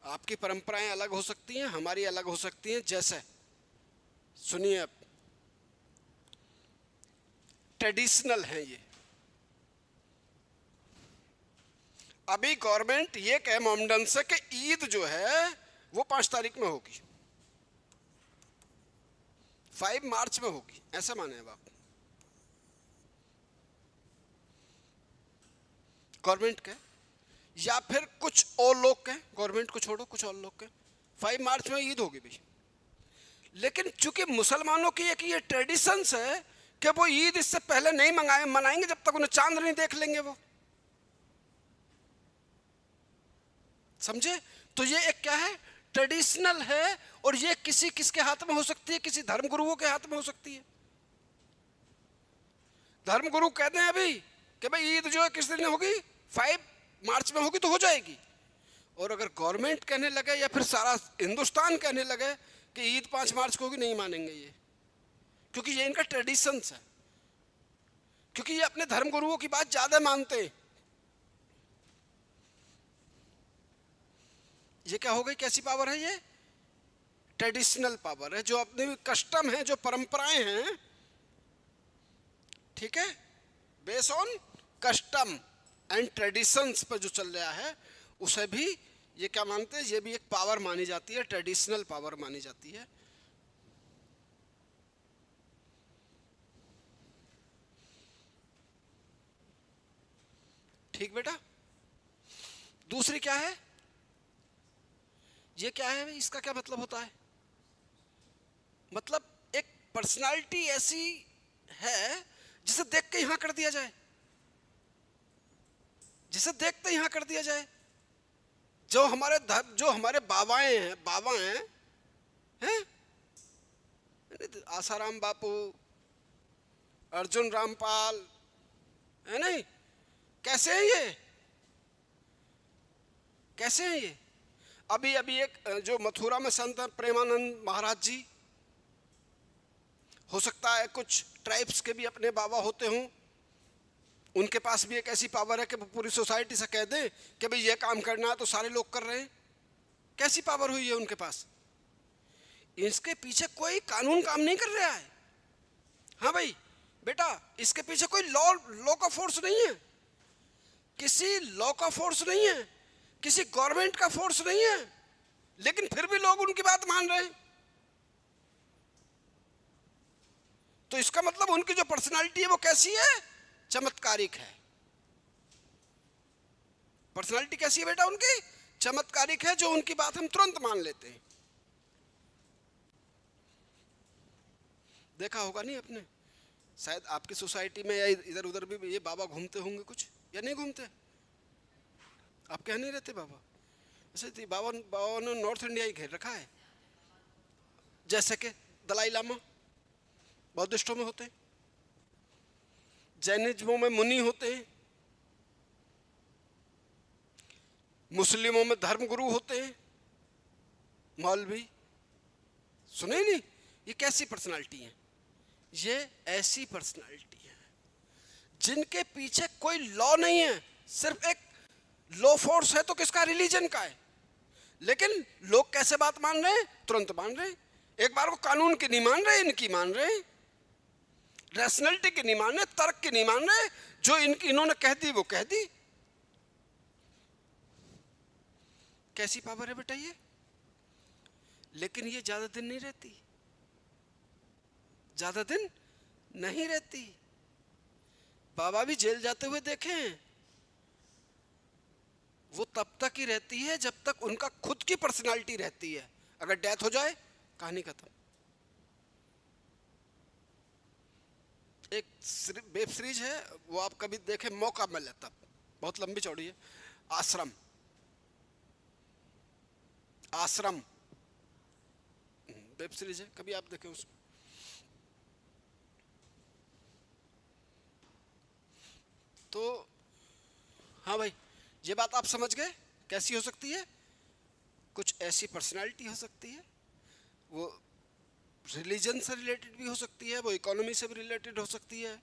आपकी परंपराएं अलग हो सकती हैं, हमारी अलग हो सकती हैं। जैसे सुनिए, अब ट्रेडिशनल है ये। अभी गवर्नमेंट ये कहे मोमडन से कि ईद जो है वो 5 तारीख में होगी, 5 मार्च में होगी, ऐसा माने अब आप। गवर्नमेंट के, या फिर कुछ और लोग कहें, गवर्नमेंट को छोड़ो, कुछ और लोग कहें 5 मार्च में ईद होगी भाई। लेकिन चूंकि मुसलमानों की एक ये ट्रेडिशंस है कि वो ईद इससे पहले नहीं मनाएंगे जब तक उन्हें चांद नहीं देख लेंगे वो, समझे? तो ये एक क्या है? ट्रेडिशनल है। और ये किसके हाथ में हो सकती है? किसी धर्म गुरुओं के हाथ में हो सकती है। धर्म गुरु कहते हैं अभी कि भाई ईद जो है किस दिन होगी, 5 मार्च में होगी तो हो जाएगी। और अगर गवर्नमेंट कहने लगे या फिर सारा हिंदुस्तान कहने लगे कि ईद 5 मार्च को होगी, नहीं मानेंगे ये, क्योंकि ये इनका ट्रेडिशंस है, क्योंकि ये अपने धर्म गुरुओं की बात ज्यादा मानते हैं। ये क्या हो गई? कैसी पावर है ये? ट्रेडिशनल पावर है, जो अपनी कस्टम है, जो परंपराएं हैं, ठीक है, based on custom and traditions पर जो चल रहा है, उसे भी ये क्या मानते हैं? ये भी एक पावर मानी जाती है, ट्रेडिशनल पावर मानी जाती है। ठीक बेटा। दूसरी क्या है? ये क्या है? इसका क्या मतलब होता है? मतलब एक पर्सनालिटी ऐसी है जिसे देख के यहां कर दिया जाए, जिसे देखते यहां कर दिया जाए। जो हमारे बाबाएं हैं, आसाराम बापू, अर्जुन रामपाल, है नहीं? कैसे हैं ये? कैसे हैं ये? अभी एक जो मथुरा में संत प्रेमानंद महाराज जी, हो सकता है कुछ ट्राइब्स के भी अपने बाबा होते हों, उनके पास भी एक ऐसी पावर है कि वो पूरी सोसाइटी से कह दें कि भाई ये काम करना है तो सारे लोग कर रहे हैं। कैसी पावर हुई है उनके पास? इसके पीछे कोई कानून काम नहीं कर रहा है। हाँ भाई बेटा, इसके पीछे कोई लॉ का फोर्स नहीं है, किसी लॉ का फोर्स नहीं है, किसी गवर्नमेंट का फोर्स नहीं है, लेकिन फिर भी लोग उनकी बात मान रहे हैं। तो इसका मतलब उनकी जो पर्सनालिटी है वो कैसी है? चमत्कारिक है। पर्सनालिटी कैसी है बेटा उनकी? चमत्कारिक है, जो उनकी बात हम तुरंत मान लेते हैं। देखा होगा नहीं आपने, शायद आपकी सोसाइटी में या इधर उधर भी ये बाबा घूमते होंगे कुछ, या नहीं घूमते? आप कह नहीं रहते बाबा? ऐसे बाबा ने नॉर्थ इंडिया ही घेर रखा है। जैसे कि दलाई लामा बौद्धिस्टों में होते हैं, जैनिज्मों में मुनि होते हैं, मुस्लिमों में धर्म गुरु होते हैं, मौलवी। सुने नहीं? ये कैसी पर्सनालिटी है? ये ऐसी पर्सनालिटी है जिनके पीछे कोई लॉ नहीं है, सिर्फ एक लॉ फोर्स है। तो किसका? रिलीजन का है। लेकिन लोग कैसे बात मान रहे हैं? तुरंत मान रहे हैं। एक बार को कानून की नहीं मान रहे, इनकी मान रहे हैं, रैशनैलिटी की नहीं मान रहे, तर्क की नहीं मान रहे, जो इन्होंने कह दी वो कह दी। कैसी पावर है बेटा ये? लेकिन ये ज्यादा दिन नहीं रहती, ज्यादा दिन नहीं रहती। बाबा भी जेल जाते हुए देखे हैं, वो तब तक ही रहती है जब तक उनका खुद की पर्सनालिटी रहती है। अगर डेथ हो जाए, कहानी खत्म। एक वेब सीरीज है, वो आप कभी देखें, मौका मिले तब, बहुत लंबी चौड़ी है, आश्रम। आश्रम वेब सीरीज है, कभी आप देखें उसमें। तो हाँ भाई, ये बात आप समझ गए कैसी हो सकती है। कुछ ऐसी पर्सनालिटी हो सकती है, वो रिलीजन से रिलेटेड भी हो सकती है, वो इकोनॉमी से भी रिलेटेड हो सकती है,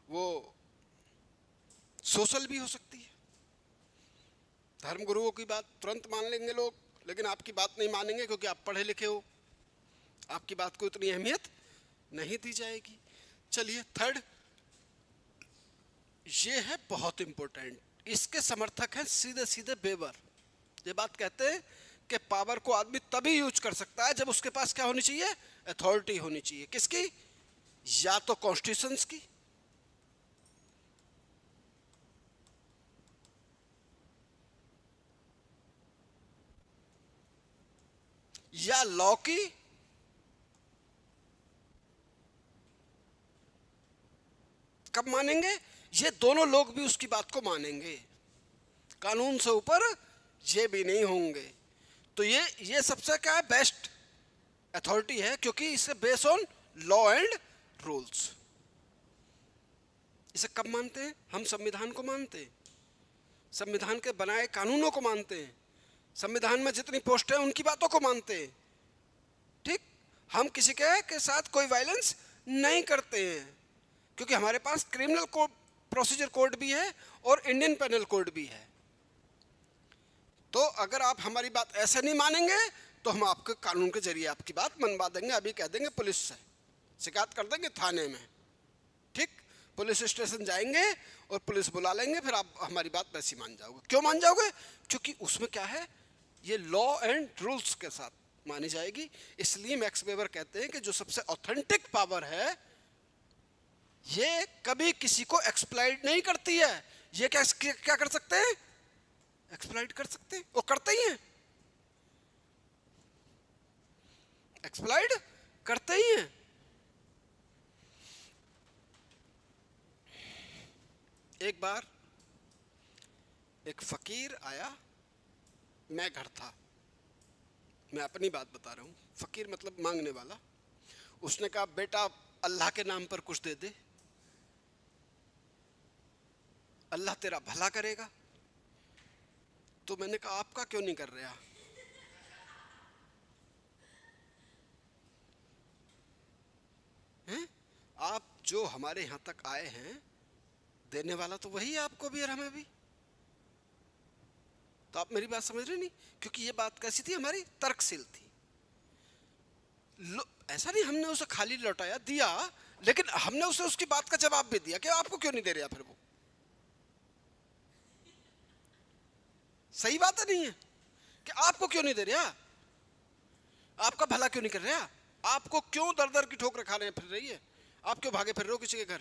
वो सोशल भी हो सकती है। धर्म गुरुओं की बात तुरंत मान लेंगे लोग, लेकिन आपकी बात नहीं मानेंगे क्योंकि आप पढ़े लिखे हो, आपकी बात को इतनी अहमियत नहीं दी जाएगी। चलिए थर्ड, ये है बहुत इंपॉर्टेंट, इसके समर्थक हैं सीधे सीधे बेबर। ये बात कहते हैं कि पावर को आदमी तभी यूज कर सकता है जब उसके पास क्या होनी चाहिए, अथॉरिटी होनी चाहिए। किसकी? या तो कॉन्स्टिट्यूशंस की, या लॉ की, कब मानेंगे? ये दोनों लोग भी उसकी बात को मानेंगे, कानून से ऊपर ये भी नहीं होंगे। तो ये सबसे क्या है, बेस्ट अथॉरिटी है, क्योंकि इसे base on law and rules. इसे कब मानते हैं? हम संविधान को मानते हैं, संविधान के बनाए कानूनों को मानते हैं, संविधान में जितनी पोस्ट है उनकी बातों को मानते हैं। ठीक, हम किसी के साथ कोई वायलेंस नहीं करते हैं, क्योंकि हमारे पास क्रिमिनल कोड, प्रोसीजर कोड भी है और इंडियन पेनल कोड भी है। तो अगर आप हमारी बात ऐसे नहीं मानेंगे तो हम आपके कानून के जरिए आपकी बात मनवा देंगे। अभी कह देंगे पुलिस से शिकायत कर देंगे थाने में, ठीक, पुलिस स्टेशन जाएंगे और पुलिस बुला लेंगे, फिर आप हमारी बात वैसी मान जाओगे। क्यों मान जाओगे? क्योंकि उसमें क्या है, ये लॉ एंड रूल्स के साथ मानी जाएगी। इसलिए मैक्स वेबर कहते हैं कि जो सबसे ऑथेंटिक पावर है ये कभी किसी को एक्सप्लॉइट नहीं करती है। ये क्या कर सकते हैं? एक्सप्लॉइट कर सकते हैं, वो करते ही हैं, एक्सप्लॉइट करते ही हैं। एक बार एक फकीर आया, मैं घर था, मैं अपनी बात बता रहा हूँ, फकीर मतलब मांगने वाला। उसने कहा बेटा अल्लाह के नाम पर कुछ दे दे, अल्लाह तेरा भला करेगा। तो मैंने कहा आपका क्यों नहीं कर रहा? हैं? आप जो हमारे यहाँ तक आए हैं, देने वाला तो वही है आपको भी और हमें भी। तो आप मेरी बात समझ रहे नहीं? क्योंकि ये बात कैसी थी, हमारी तर्कशील थी। ऐसा नहीं हमने उसे खाली लौटाया, दिया, लेकिन हमने उसे उसकी बात का जवाब भी दिया कि आपको क्यों नहीं दे रहा। फिर वो सही बात है, नहीं है कि आपको क्यों नहीं दे रहा, आपका भला क्यों नहीं कर रहा, आपको क्यों दर दर की ठोकर खाने फिर रही है, आप क्यों भागे फिर रहे हो किसी के घर?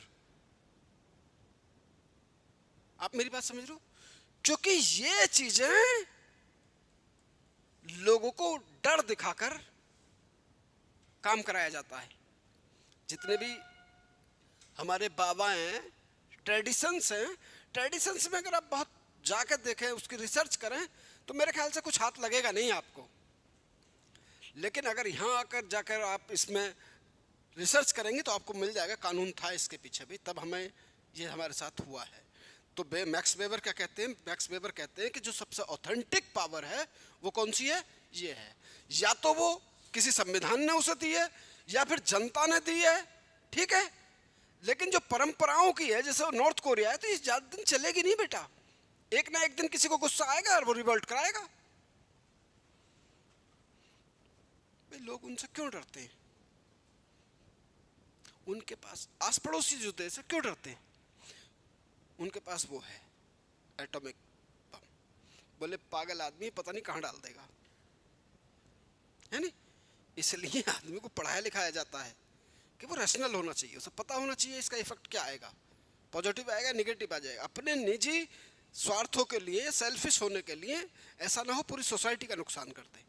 आप मेरी बात समझ रहे हो? क्योंकि ये चीजें लोगों को डर दिखाकर काम कराया जाता है। जितने भी हमारे बाबा हैं, ट्रेडिशंस हैं, ट्रेडिशंस में अगर आप बहुत जाकर देखें, उसकी रिसर्च करें, तो मेरे ख्याल से कुछ हाथ लगेगा नहीं आपको। लेकिन अगर यहाँ आकर जाकर आप इसमें रिसर्च करेंगे तो आपको मिल जाएगा कानून था इसके पीछे भी, तब हमें ये हमारे साथ हुआ है। तो मैक्स वेबर क्या कहते हैं? मैक्स वेबर कहते हैं कि जो सबसे ऑथेंटिक पावर है वो कौन सी है? ये है, या तो वो किसी संविधान ने उसे दी है या फिर जनता ने दी है, ठीक है। लेकिन जो परंपराओं की है, जैसे नॉर्थ कोरिया है, तो ये ज्यादा दिन चलेगी नहीं बेटा। एक ना एक दिन किसी को गुस्सा आएगा और वो रिवोल्ट कराएगा। लोग उनसे क्यों डरते हैं? उनके पास आस पड़ोसी जो देश है क्यों डरते हैं? उनके पास वो है एटॉमिक बम। बोले पागल आदमी पता नहीं कहां डाल देगा, है नहीं? इसलिए आदमी को पढ़ाया लिखाया जाता है कि वो रैशनल होना चाहिए, उसे पता होना चाहिए इसका इफेक्ट क्या आएगा, पॉजिटिव आएगा निगेटिव आ जाएगा। अपने निजी स्वार्थों के लिए, सेल्फिश होने के लिए ऐसा ना हो पूरी सोसाइटी का नुकसान कर दे।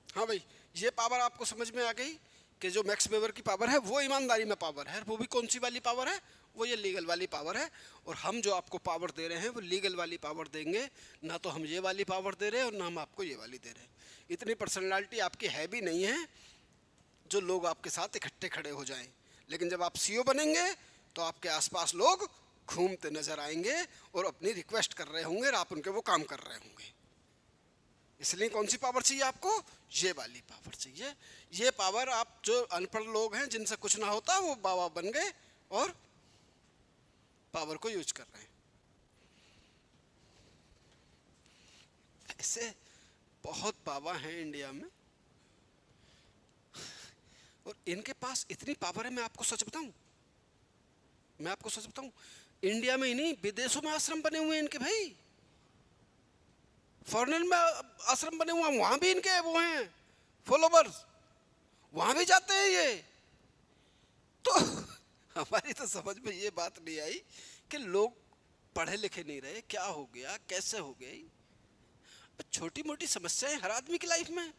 हाँ भाई, ये पावर आपको समझ में आ गई कि जो मैक्स वेबर की पावर है वो ईमानदारी में पावर है। वो भी कौन सी वाली पावर है? वो ये लीगल वाली पावर है। और हम जो आपको पावर दे रहे हैं वो लीगल वाली पावर देंगे, ना तो हम ये वाली पावर दे रहे हैं और ना हम आपको ये वाली दे रहे हैं। इतनी पर्सनैलिटी आपकी है भी नहीं है जो लोग आपके साथ इकट्ठे खड़े हो जाएं। लेकिन जब आप सीईओ बनेंगे तो आपके आसपास लोग घूमते नजर आएंगे और अपनी रिक्वेस्ट कर रहे होंगे और आप उनके वो काम कर रहे होंगे। इसलिए कौन सी पावर चाहिए आपको? ये वाली पावर चाहिए। ये पावर आप जो अनपढ़ लोग हैं जिनसे कुछ ना होता वो बाबा बन गए और पावर को यूज कर रहे हैं। ऐसे बहुत बाबा हैं इंडिया में और इनके पास इतनी पावर है। मैं आपको सच बताऊं, इंडिया में ही नहीं विदेशों में आश्रम बने हुए हैं इनके भाई। फॉरेन में आश्रम बने हुए हैं, वहां भी इनके वो हैं फॉलोवर्स, वहां भी जाते हैं ये। तो हमारी तो समझ में ये बात नहीं आई कि लोग पढ़े लिखे नहीं रहे, क्या हो गया, कैसे हो गई। छोटी मोटी समस्याएं हर आदमी की लाइफ में,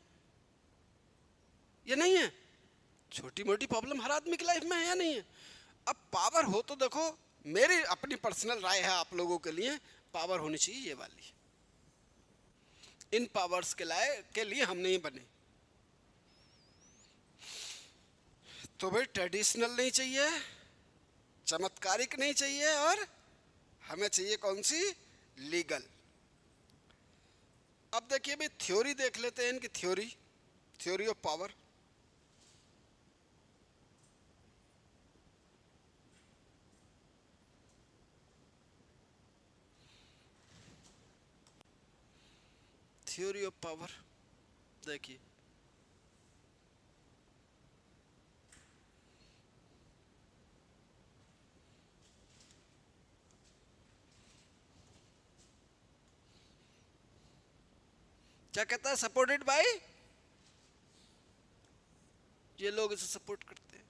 ये नहीं है? छोटी मोटी प्रॉब्लम हर आदमी की लाइफ में है या नहीं है? अब पावर हो तो देखो, मेरी अपनी पर्सनल राय है आप लोगों के लिए, पावर होनी चाहिए ये वाली। इन पावर्स के लिए हम नहीं बने। तो भाई ट्रेडिशनल नहीं चाहिए, चमत्कारिक नहीं चाहिए, और हमें चाहिए कौन सी? लीगल। अब देखिए भाई, थ्योरी देख लेते हैं इनकी। Theory of power. Theory of power देखिए, क्या कहता है? सपोर्टेड बाय, ये लोग इसे सपोर्ट करते हैं।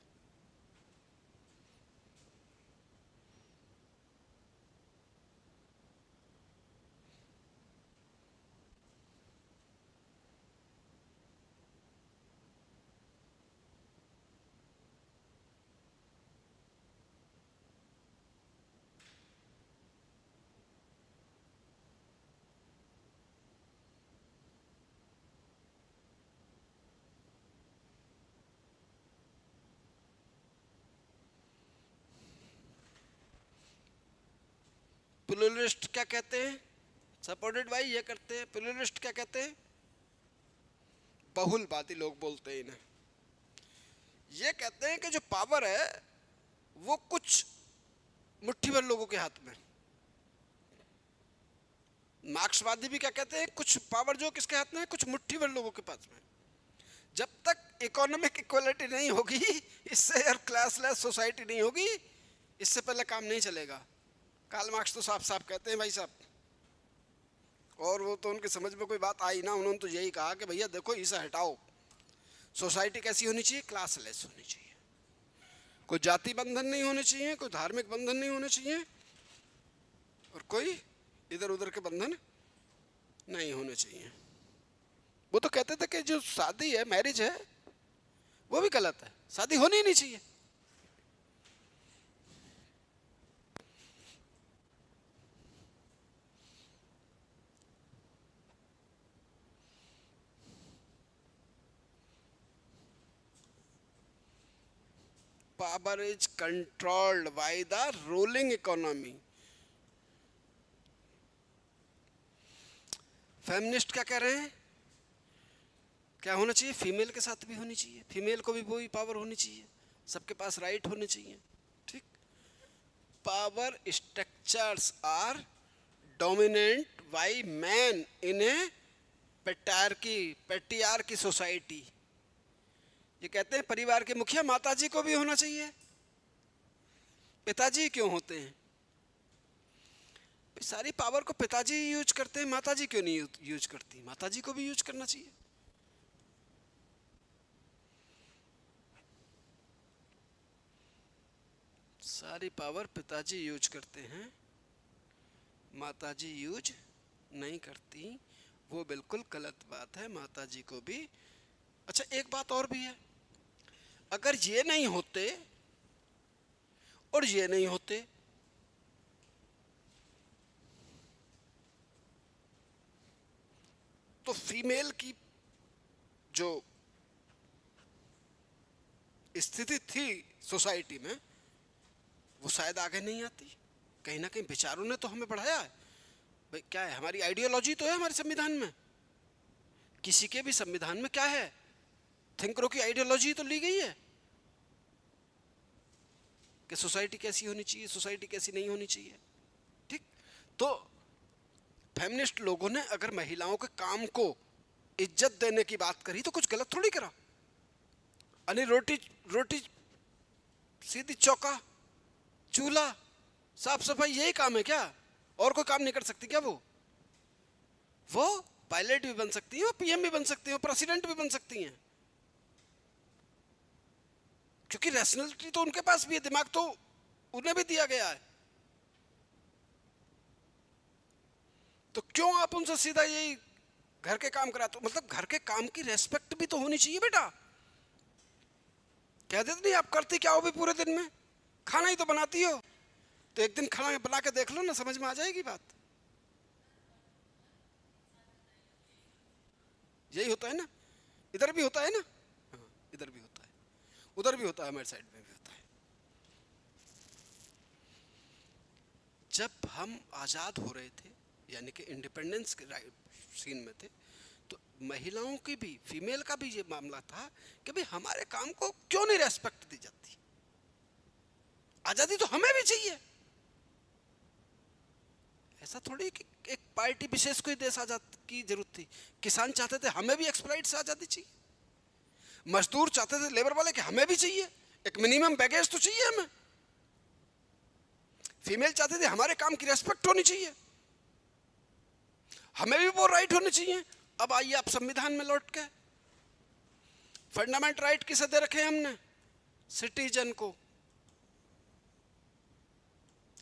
प्लूरलिस्ट क्या कहते हैं? सपोर्टेड बाय ये करते हैं। प्लूरलिस्ट क्या कहते हैं? बहुलवादी लोग बोलते हैं इन्हें। ये कहते हैं कि जो पावर है वो कुछ मुट्ठी भर लोगों के हाथ में। मार्क्सवादी भी क्या कहते हैं? कुछ पावर जो किसके हाथ में है? कुछ मुट्ठी भर लोगों के पास में। जब तक इकोनॉमिक इक्वलिटी नहीं होगी, इससे और क्लासलेस सोसाइटी नहीं होगी, इससे पहले काम नहीं चलेगा। कार्ल मार्क्स तो साफ साफ कहते हैं भाई साहब, और वो तो उनकी समझ में कोई बात आई ना, उन्होंने तो यही कहा कि भैया देखो इसे हटाओ, सोसाइटी कैसी होनी चाहिए? क्लासलेस होनी चाहिए। कोई जाति बंधन नहीं होने चाहिए, कोई धार्मिक बंधन नहीं होने चाहिए, और कोई इधर उधर के बंधन नहीं होने चाहिए। वो तो कहते थे कि जो शादी है, मैरिज है, वो भी गलत है, शादी होनी ही नहीं चाहिए। Power is controlled by the ruling economy. Feminist क्या कह रहे हैं? क्या होना चाहिए? फीमेल के साथ भी होनी चाहिए, फीमेल को भी वही पावर होनी चाहिए, सबके पास राइट होने चाहिए। ठीक। Power structures are dominant by man in a patriarchy society. ये कहते हैं परिवार के मुखिया माताजी को भी होना चाहिए। पिताजी क्यों होते हैं? सारी पावर को पिताजी यूज करते हैं, माताजी क्यों नहीं यूज करती? माताजी को भी यूज करना चाहिए। सारी पावर पिताजी यूज करते हैं, माताजी यूज नहीं करती, वो बिल्कुल गलत बात है। माताजी को भी। अच्छा, एक बात और भी है, अगर ये नहीं होते और ये नहीं होते तो फीमेल की जो स्थिति थी सोसाइटी में वो शायद आगे नहीं आती। कहीं ना कहीं विचारों ने तो हमें बढ़ाया है। भाई क्या है, हमारी आइडियोलॉजी तो है हमारे संविधान में। किसी के भी संविधान में क्या है, थिंकरों की आइडियोलॉजी तो ली गई है कि सोसाइटी कैसी होनी चाहिए, सोसाइटी कैसी नहीं होनी चाहिए। ठीक, तो फेमिनिस्ट लोगों ने अगर महिलाओं के काम को इज्जत देने की बात करी तो कुछ गलत थोड़ी करा। अरे रोटी रोटी सीधी चौका चूल्हा साफ सफाई यही काम है क्या? और कोई काम नहीं कर सकती क्या? वो पायलट भी बन सकती हैं, वो पीएम भी बन सकती हैं, वो प्रेसिडेंट भी बन सकती हैं, क्योंकि रैशनैलिटी तो उनके पास भी है, दिमाग तो उन्हें भी दिया गया है। तो क्यों आप उनसे सीधा यही घर के काम कराते हो? मतलब घर के काम की रेस्पेक्ट भी तो होनी चाहिए बेटा। कह देते नहीं, आप करती क्या हो भी पूरे दिन में? खाना ही तो बनाती हो। तो एक दिन खाना बना के देख लो ना, समझ में आ जाएगी बात। यही होता है ना, इधर भी होता है ना, हाँ, इधर भी होता है, उधर भी होता है, हमारे साइड में भी होता है। जब हम आज़ाद हो रहे थे, यानी कि इंडिपेंडेंस के सीन में थे, तो महिलाओं की भी, फीमेल का भी ये मामला था कि भाई हमारे काम को क्यों नहीं रेस्पेक्ट दी जाती? आज़ादी तो हमें भी चाहिए। ऐसा थोड़ी कि एक पार्टी विशेष को ही देश आजाद की जरूरत थी। किसान चाहते थे हमें भी एक्सप्लॉइट से आज़ादी चाहिए, मजदूर चाहते थे लेबर वाले कि हमें भी चाहिए, एक मिनिमम बैगेज तो चाहिए हमें। फीमेल चाहते थे हमारे काम की रेस्पेक्ट होनी चाहिए, हमें भी वो राइट होने चाहिए। अब आइए आप संविधान में लौट के, फंडामेंटल राइट किसे दे रखे हैं हमने? सिटीजन को।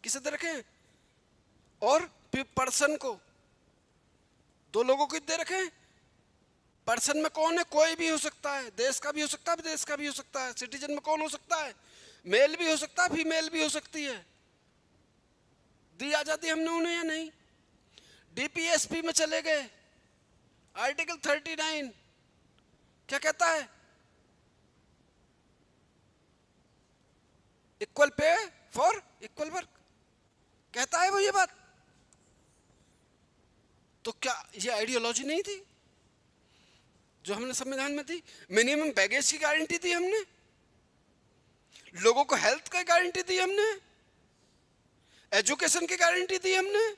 किसे दे रखे हैं? और पर्सन को, दो लोगों को दे रखे हैं। पर्सन में कौन है? कोई भी हो सकता है, देश का भी हो सकता है, विदेश का भी हो सकता है। सिटीजन में कौन हो सकता है? मेल भी हो सकता है, फीमेल भी हो सकती है। दी आजादी हमने उन्हें या नहीं? डीपीएसपी में चले गए, आर्टिकल 39 क्या कहता है? Equal pay for equal work, कहता है वो ये बात। तो क्या ये आइडियोलॉजी नहीं थी जो हमने संविधान में दी? मिनिमम बैगेज की गारंटी दी हमने, लोगों को हेल्थ की गारंटी दी हमने, एजुकेशन की गारंटी दी हमने।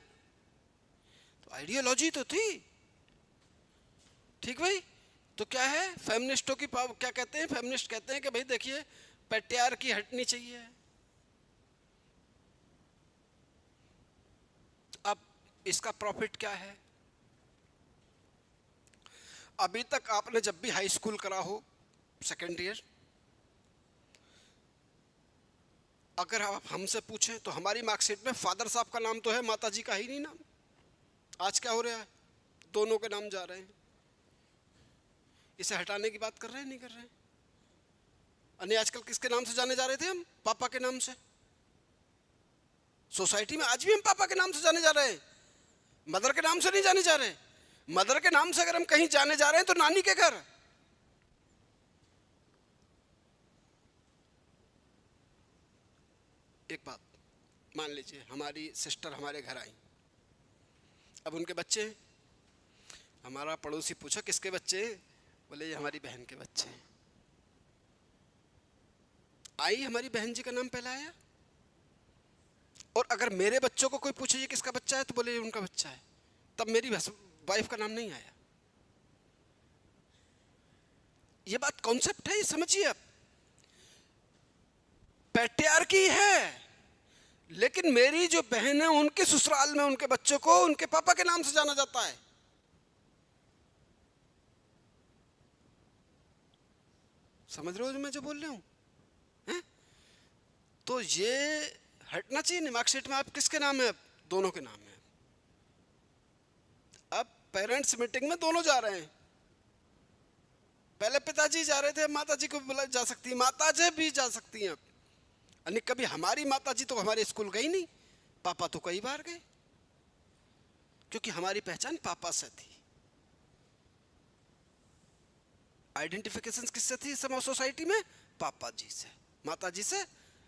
तो आइडियोलॉजी तो थी। ठीक भाई, तो क्या है फेमिनिस्टों की पावर? क्या कहते हैं फेमिनिस्ट? कहते हैं कि भाई देखिए, पैट्रियार्की हटनी चाहिए। अब इसका प्रॉफिट क्या है? अभी तक आपने जब भी हाई स्कूल करा हो, सेकेंड ईयर, अगर आप हमसे पूछें तो हमारी मार्कशीट में फादर साहब का नाम तो है, माता जी का ही नहीं नाम। आज क्या हो रहा है? दोनों के नाम जा रहे हैं। इसे हटाने की बात कर रहे हैं, नहीं कर रहे हैं? अन्य आजकल किसके नाम से जाने जा रहे थे हम? पापा के नाम से। सोसाइटी में आज भी हम पापा के नाम से जाने जा रहे हैं, मदर के नाम से नहीं जाने जा रहे। मदर के नाम से अगर हम कहीं जाने जा रहे हैं तो नानी के घर। एक बात मान लीजिए, हमारी सिस्टर हमारे घर आई, अब उनके बच्चे हैं। हमारा पड़ोसी पूछा किसके बच्चे? बोले ये हमारी बहन के बच्चे हैं। आई, हमारी बहन जी का नाम पहला आया। और अगर मेरे बच्चों को कोई पूछे ये किसका बच्चा है तो बोले ये उनका बच्चा है, तब मेरी वाइफ का नाम नहीं आया। ये बात कॉन्सेप्ट है, ये समझिए आप। पैट्रियार्की है, लेकिन मेरी जो बहन है उनके ससुराल में उनके बच्चों को उनके पापा के नाम से जाना जाता है। समझ रहे हो जो मैं जो बोल रहा हूं? हैं? तो ये हटना चाहिए ना। मार्कशीट में आप किसके नाम है? अब दोनों के नाम है। अब पेरेंट्स मीटिंग में दोनों जा रहे हैं। पहले पिताजी जा रहे थे, माताजी को भी बुला जा सकती है, माताजी भी जा सकती हैं। अब कभी हमारी माताजी तो हमारे स्कूल गई नहीं, पापा तो कई बार गए, क्योंकि हमारी पहचान पापा से थी। आइडेंटिफिकेशन किससे थी समाज सोसाइटी में? पापा जी से। माताजी से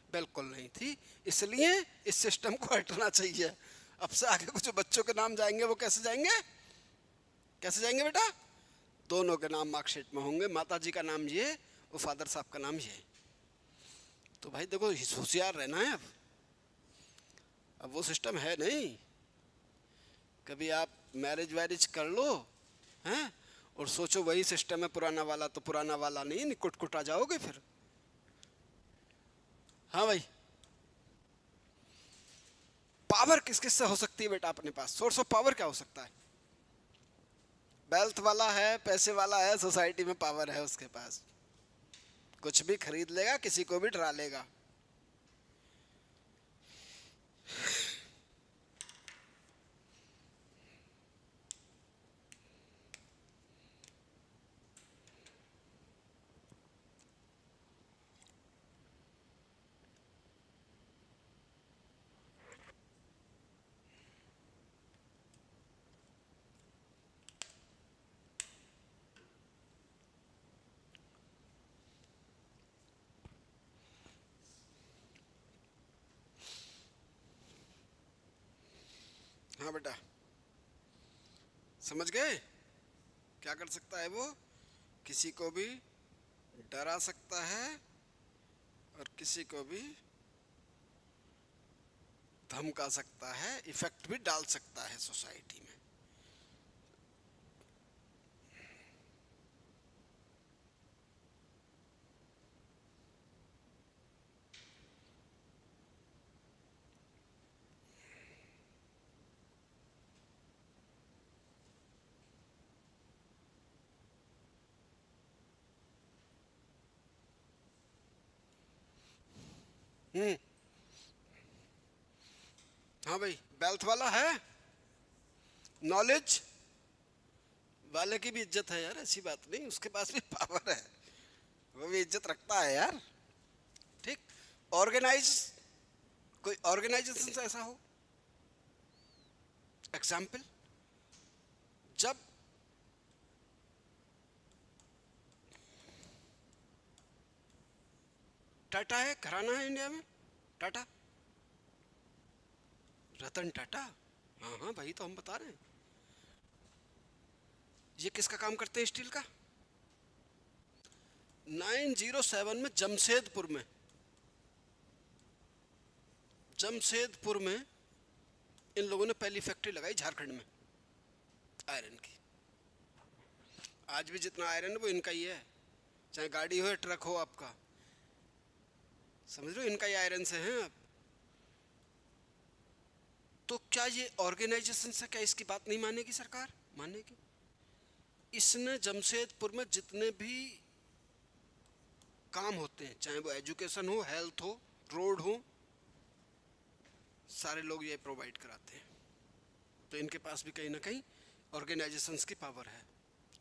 बिल्कुल नहीं थी। इसलिए इस सिस्टम को हटना चाहिए। अब से आगे कुछ बच्चों के नाम जाएंगे, वो कैसे जाएंगे? कैसे जाएंगे बेटा? दोनों के नाम मार्कशीट में होंगे। माताजी का नाम ये और फादर साहब का नाम ये। तो भाई देखो, होशियार रहना है। अब वो सिस्टम है नहीं। कभी आप मैरिज वैरिज कर लो हैं और सोचो वही सिस्टम है पुराना वाला, तो पुराना वाला नहीं, कुट कुट आ जाओगे फिर। हाँ भाई, पावर किस किस से हो सकती है बेटा अपने पास? सोर्स ऑफ पावर क्या हो सकता है? वेल्थ वाला है, पैसे वाला है, सोसाइटी में पावर है उसके पास, कुछ भी खरीद लेगा, किसी को भी डरा लेगा। हाँ बेटा, समझ गए? क्या कर सकता है वो? किसी को भी डरा सकता है और किसी को भी धमका सकता है, इफेक्ट भी डाल सकता है सोसाइटी में। हम्म। हाँ भाई, वेल्थ वाला है, नॉलेज वाले की भी इज्जत है यार, ऐसी बात नहीं, उसके पास भी पावर है, वो भी इज्जत रखता है यार। ठीक। ऑर्गेनाइज, कोई ऑर्गेनाइजेशन ऐसा हो, एग्जाम्पल, जब टाटा है, घराना है इंडिया में, टाटा, रतन टाटा। हाँ हाँ भाई, तो हम बता रहे हैं। ये किसका काम करते हैं? स्टील का। 907 में जमशेदपुर में इन लोगों ने पहली फैक्ट्री लगाई झारखंड में, आयरन की। आज भी जितना आयरन है वो इनका ही है, चाहे गाड़ी हो या ट्रक हो आपका, समझ लो इनका ही आयरन से है। अब तो क्या ये ऑर्गेनाइजेशन से क्या इसकी बात नहीं मानेगी सरकार? मानेगी। इसने जमशेदपुर में जितने भी काम होते हैं, चाहे वो एजुकेशन हो, हेल्थ हो, रोड हो, सारे लोग ये प्रोवाइड कराते हैं। तो इनके पास भी कहीं ना कहीं ऑर्गेनाइजेशंस की पावर है।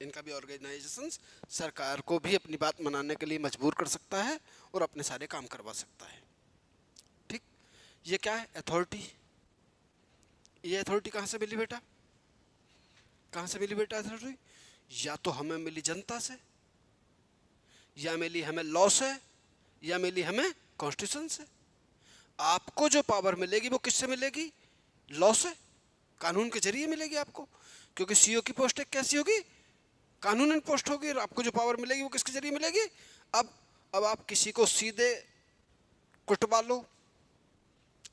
इनका भी ऑर्गेनाइजेशंस सरकार को भी अपनी बात मनाने के लिए मजबूर कर सकता है और अपने सारे काम करवा सकता है। ठीक। ये क्या है? अथॉरिटी। ये अथॉरिटी कहाँ से मिली बेटा? कहाँ से मिली बेटा अथॉरिटी? या तो हमें मिली जनता से, या मिली हमें लॉ से, या मिली हमें कॉन्स्टिट्यूशन से। आपको जो पावर मिलेगी वो किससे मिलेगी? लॉ से, कानून के जरिए मिलेगी आपको, क्योंकि सीईओ की पोस्ट एक कैसी होगी? कानूनन पोस्ट होगी। और आपको जो पावर मिलेगी वो किसके जरिए मिलेगी? अब आप किसी को सीधे कुटवा लो,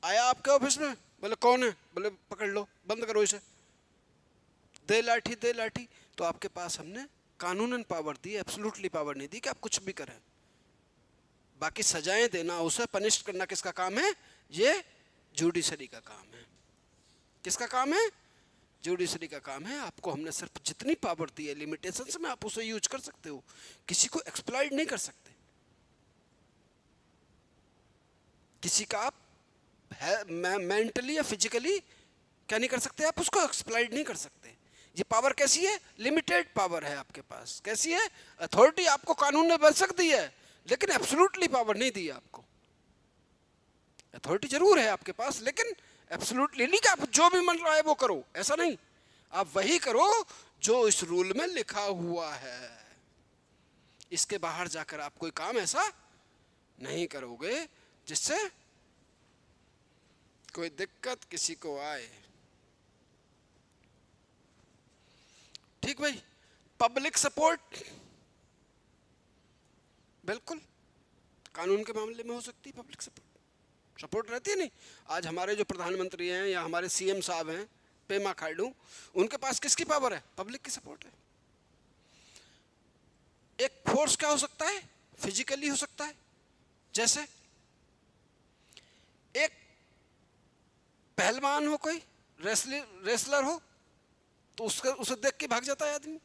आया आपके ऑफिस में, बोले कौन है, बोले पकड़ लो, बंद करो इसे, दे लाठी दे लाठी। तो आपके पास हमने कानूनन पावर दी, एब्सोल्युटली पावर नहीं दी कि आप कुछ भी करें। बाकी सजाएं देना, उसे पनिश करना किसका काम है? ये जुडिशरी का काम है। किसका काम है? जुडिशरी का काम है। आपको हमने सिर्फ जितनी पावर दी है लिमिटेशंस में आप उसे यूज कर सकते हो, किसी को एक्सप्लॉइट नहीं कर सकते। किसी का आप मेंटली या फिजिकली क्या नहीं कर सकते, आप उसको एक्सप्लॉइट नहीं कर सकते। ये पावर कैसी है? लिमिटेड पावर है आपके पास। कैसी है? अथॉरिटी आपको कानून ने बन सकती है, लेकिन एब्सोल्युटली पावर नहीं दी आपको। अथॉरिटी जरूर है आपके पास, लेकिन एब्सोल्युटली नहीं कि आप जो भी मन रहा है वो करो, ऐसा नहीं। आप वही करो जो इस रूल में लिखा हुआ है। इसके बाहर जाकर आप कोई काम ऐसा नहीं करोगे जिससे कोई दिक्कत किसी को आए। ठीक भाई। पब्लिक सपोर्ट बिल्कुल कानून के मामले में हो सकती है। पब्लिक सपोर्ट रहती है नहीं। आज हमारे जो प्रधानमंत्री हैं या हमारे सीएम साहब हैं पेमा खांडू, उनके पास किसकी पावर है? पब्लिक की सपोर्ट है। एक फोर्स क्या हो सकता है? फिजिकली हो सकता है। जैसे एक पहलवान हो, कोई रेसलर हो, तो उसे देख के भाग जाता है आदमी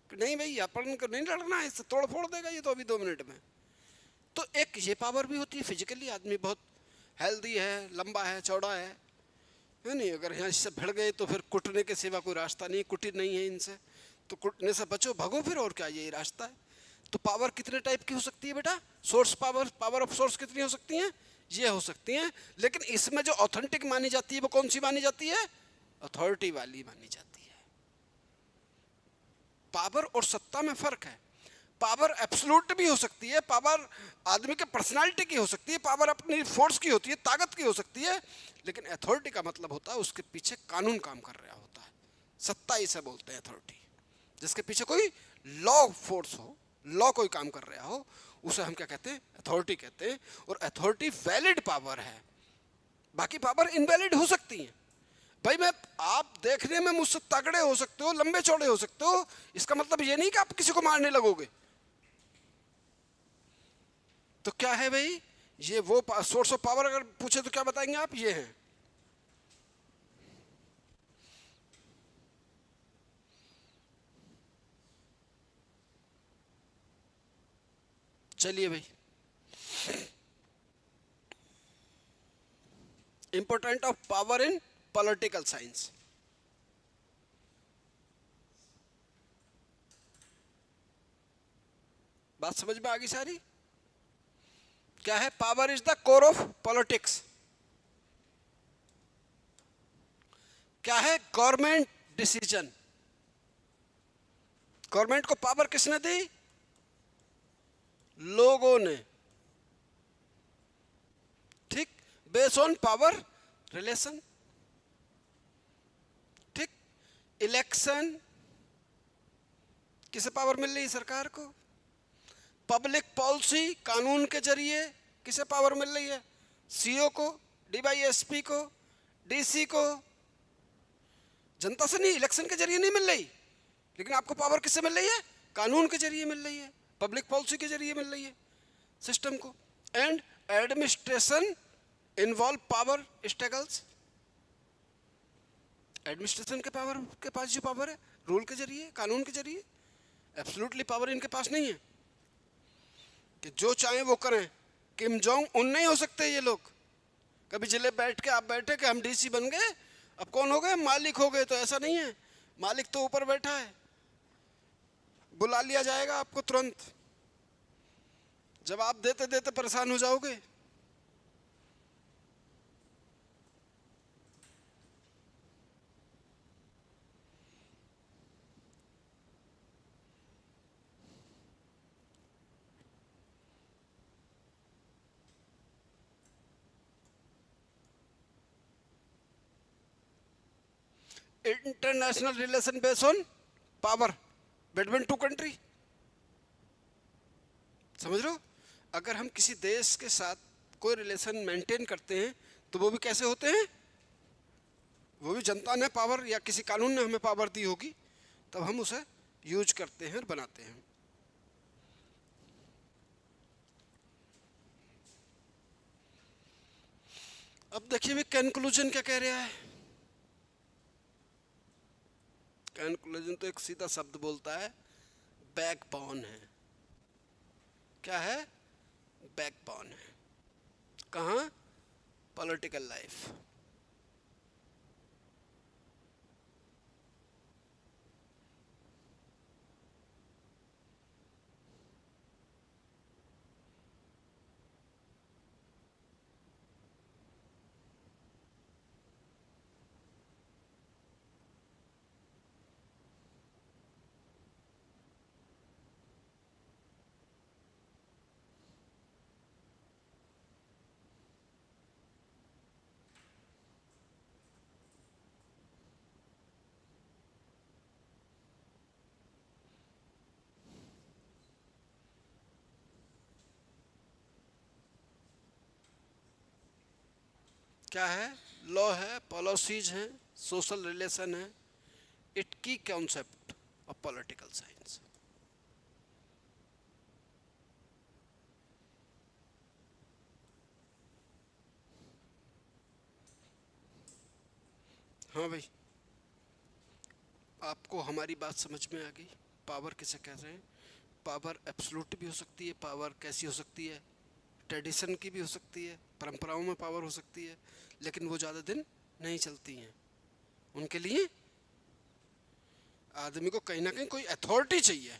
कि नहीं भाई अपन को नहीं लड़ना है, इससे तोड़ फोड़ देगा ये तो अभी 2 मिनट में। तो एक ये पावर भी होती है फिजिकली। आदमी बहुत हेल्दी है, लंबा है, चौड़ा है नहीं, अगर यहाँ इससे भिड़ गए तो फिर कुटने के सिवा कोई रास्ता नहीं, कुटी नहीं है इनसे, तो कुटने से बचो, भगो फिर, और क्या यही रास्ता है। तो पावर कितने टाइप की हो सकती है बेटा? Source power, power of source कितनी हो सकती हैं? ये हो सकती हैं। लेकिन इसमें जो ऑथेंटिक मानी जाती है वो कौन सी मानी जाती है? अथॉरिटी वाली मानी जाती है। पावर और सत्ता में फर्क है। पावर एब्सोल्यूट भी हो सकती है, पावर आदमी के पर्सनालिटी की हो सकती है, पावर अपनी फोर्स की होती है, ताकत की हो सकती है, लेकिन अथॉरिटी का मतलब होता है उसके पीछे कानून काम कर रहा होता है। सत्ता इसे बोलते हैं अथॉरिटी। जिसके पीछे कोई लॉ फोर्स हो, लॉ कोई काम कर रहा हो, उसे हम क्या कहते हैं? अथॉरिटी कहते हैं। और अथॉरिटी वैलिड पावर है। बाकी पावर इनवैलिड हो सकती है। भाई मैं, आप देखने में मुझसे तगड़े हो सकते हो, लंबे चौड़े हो सकते हो, इसका मतलब ये नहीं कि आप किसी को मारने लगोगे। तो क्या है भाई? ये वो सोर्स ऑफ पावर अगर पूछे तो क्या बताएंगे आप? ये है। चलिए भाई, important of power in political science. बात समझ में आ गई सारी? क्या है? Power is the core of politics. क्या है? Government decision. गवर्नमेंट को पावर किसने दी? लोगों ने। ठीक। Based on power relation. ठीक। इलेक्शन, किसे पावर मिल रही है? सरकार को। पब्लिक पॉलिसी, कानून के जरिए किसे पावर मिल रही है? सीओ को, डीवाईएसपी को, डीसी को। जनता से नहीं, इलेक्शन के जरिए नहीं मिल रही, लेकिन आपको पावर किससे मिल रही है? कानून के जरिए मिल रही है, पब्लिक पॉलिसी के जरिए मिल रही है सिस्टम को। And administration involve power struggles. Administration के पावर के पास जो पावर है, रूल के जरिए, कानून के जरिए। एब्सोल्युटली पावर इनके पास नहीं है कि जो चाहे वो करें। किम जोंग उन नहीं हो सकते ये लोग। कभी जिले बैठ के आप बैठे कि हम डीसी बन गए, अब कौन हो गए? मालिक हो गए। तो ऐसा नहीं है, मालिक तो ऊपर बैठा है, बुला लिया जाएगा आपको तुरंत। जवाब देते देते परेशान हो जाओगे। International relation based on power between two country. समझ रहे हो? अगर हम किसी देश के साथ कोई रिलेशन मेंटेन करते हैं तो वो भी कैसे होते हैं? वो भी जनता ने पावर या किसी कानून ने हमें पावर दी होगी, तब हम उसे यूज करते हैं और बनाते हैं। अब देखिए भी कंक्लूजन क्या कह रहा है। कंक्लूजन तो एक सीधा शब्द बोलता है, बैकबोन है। क्या है? बैकबोन है। कहाँ? Political life. क्या है? लॉ है, पॉलिसीज हैं, सोशल रिलेशन है। इट की कॉन्सेप्ट ऑफ पॉलिटिकल साइंस। हाँ भाई, आपको हमारी बात समझ में आ गई। पावर किसे कह रहे हैं? पावर एब्सोल्यूट भी हो सकती है। पावर कैसी हो सकती है? ट्रेडिशन की भी हो सकती है, परंपराओं में पावर हो सकती है, लेकिन वो ज़्यादा दिन नहीं चलती हैं। उनके लिए आदमी को कहीं ना कहीं कोई अथॉरिटी चाहिए।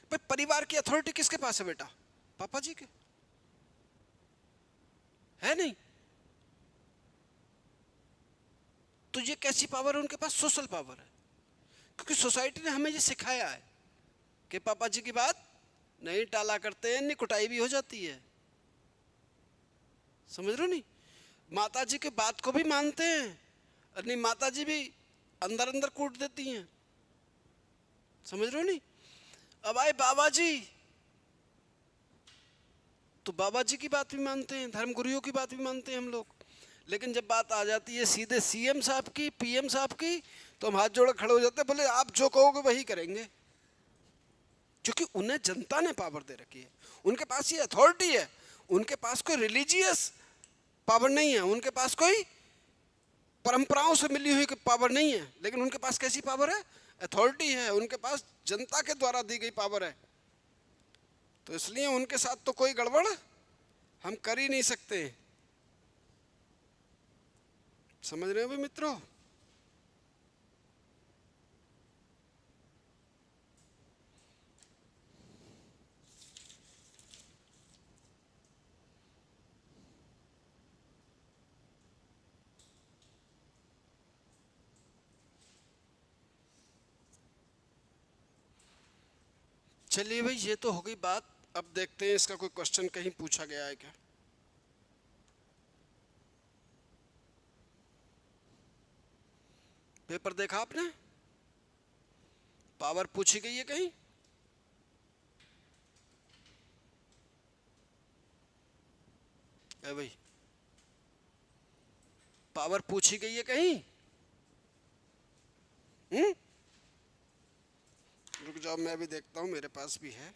भाई परिवार की अथॉरिटी किसके पास है बेटा? पापा जी के है नहीं? तो ये कैसी पावर है उनके पास? सोशल पावर है। क्योंकि सोसाइटी ने हमें ये सिखाया है कि पापा जी की बात नहीं टाला करते हैं, नहीं कुटाई भी हो जाती है। समझ रहे हो? नहीं, माता जी के बात को भी मानते हैं, और नहीं माता जी भी अंदर अंदर कूट देती हैं। समझ रहे हो? नहीं, अब आए बाबा जी, तो बाबा जी की बात भी मानते हैं, धर्म गुरुओं की बात भी मानते हैं हम लोग। लेकिन जब बात आ जाती है सीधे सीएम साहब की, पीएम साहब की, तो हम हाथ जोड़े खड़े हो जाते हैं, बोले आप जो कहोगे वही करेंगे। क्योंकि उन्हें जनता ने पावर दे रखी है, उनके पास ये अथॉरिटी है। उनके पास कोई रिलीजियस पावर नहीं है, उनके पास कोई परंपराओं से मिली हुई पावर नहीं है, लेकिन उनके पास कैसी पावर है? अथॉरिटी है। उनके पास जनता के द्वारा दी गई पावर है। तो इसलिए उनके साथ तो कोई गड़बड़ हम कर ही नहीं सकते। समझ रहे हो भी मित्रों? चलिए भाई, ये तो हो गई बात। अब देखते हैं इसका कोई क्वेश्चन कहीं पूछा गया है क्या। पेपर देखा आपने? पावर पूछी गई है कहीं? भाई पावर पूछी गई है कहीं? हम्म? रुक जाओ, मैं भी देखता हूँ, मेरे पास भी है।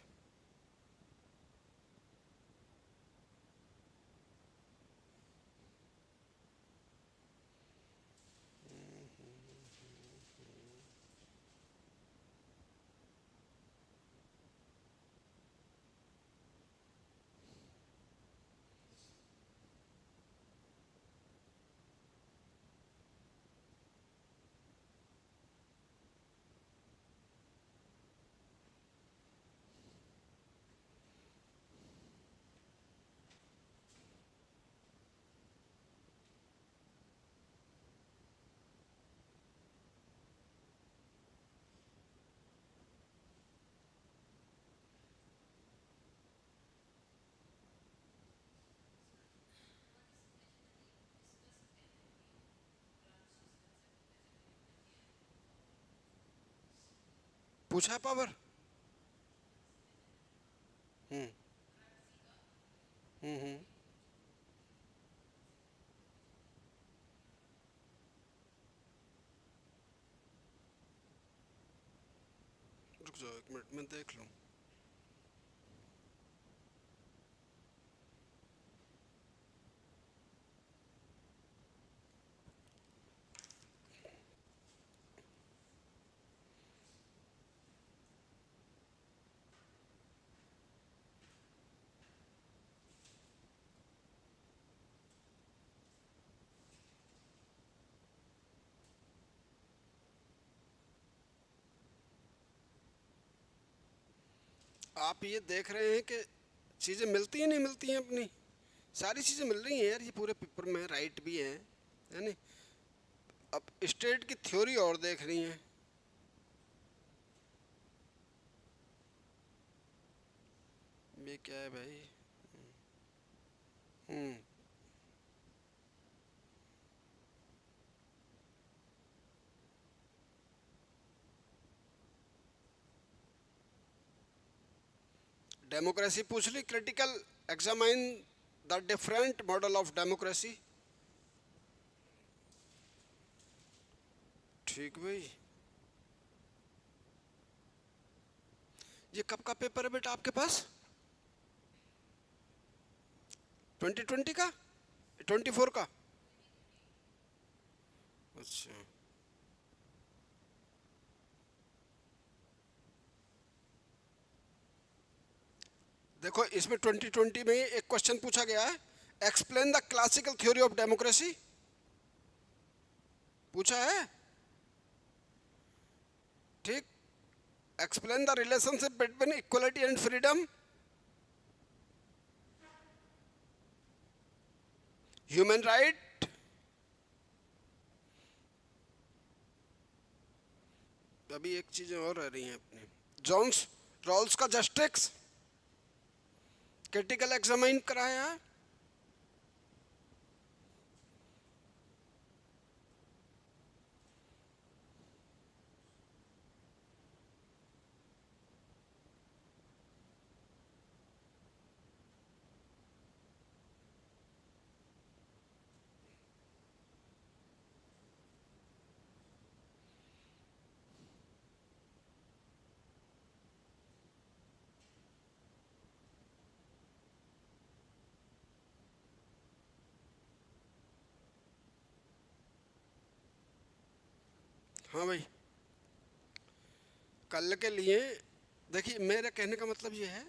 पूछा पावर? हम्म। हम्म। रुक जाओ एक मिनट, मैं देख लूँ। आप ये देख रहे हैं कि चीज़ें मिलती हैं नहीं मिलती हैं अपनी, सारी चीज़ें मिल रही हैं यार, ये पूरे पेपर में राइट भी है नहीं। अब स्टेट की थ्योरी और देख रही हैं, ये क्या है भाई। हम्म। डेमोक्रेसी पूछ ली, critical examine the different model of democracy. ठीक भाई। ये कब का पेपर है बेटा आपके पास? 2020 का, 24 का? अच्छा। देखो इसमें 2020 में एक क्वेश्चन पूछा गया है, explain the classical theory of democracy, पूछा है। ठीक। Explain the relationship between equality and freedom, human right. अभी एक चीजें और रह रही हैं अपनी, जॉन्स रॉल्स का जस्टिस क्रिटिकल एग्जामाइन कराया है। हाँ भाई, कल के लिए देखिए, मेरे कहने का मतलब ये है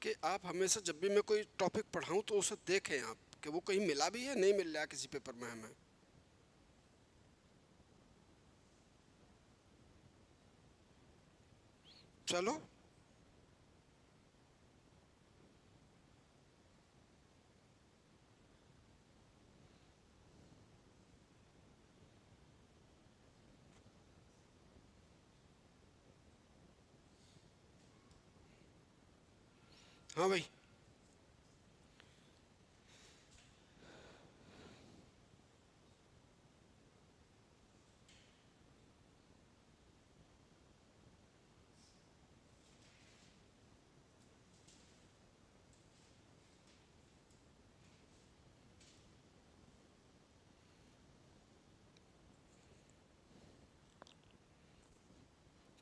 कि आप हमेशा जब भी मैं कोई टॉपिक पढ़ाऊँ तो उसे देखें आप कि वो कहीं मिला भी है, नहीं मिल रहा किसी पेपर में हमें। चलो। हाँ भाई।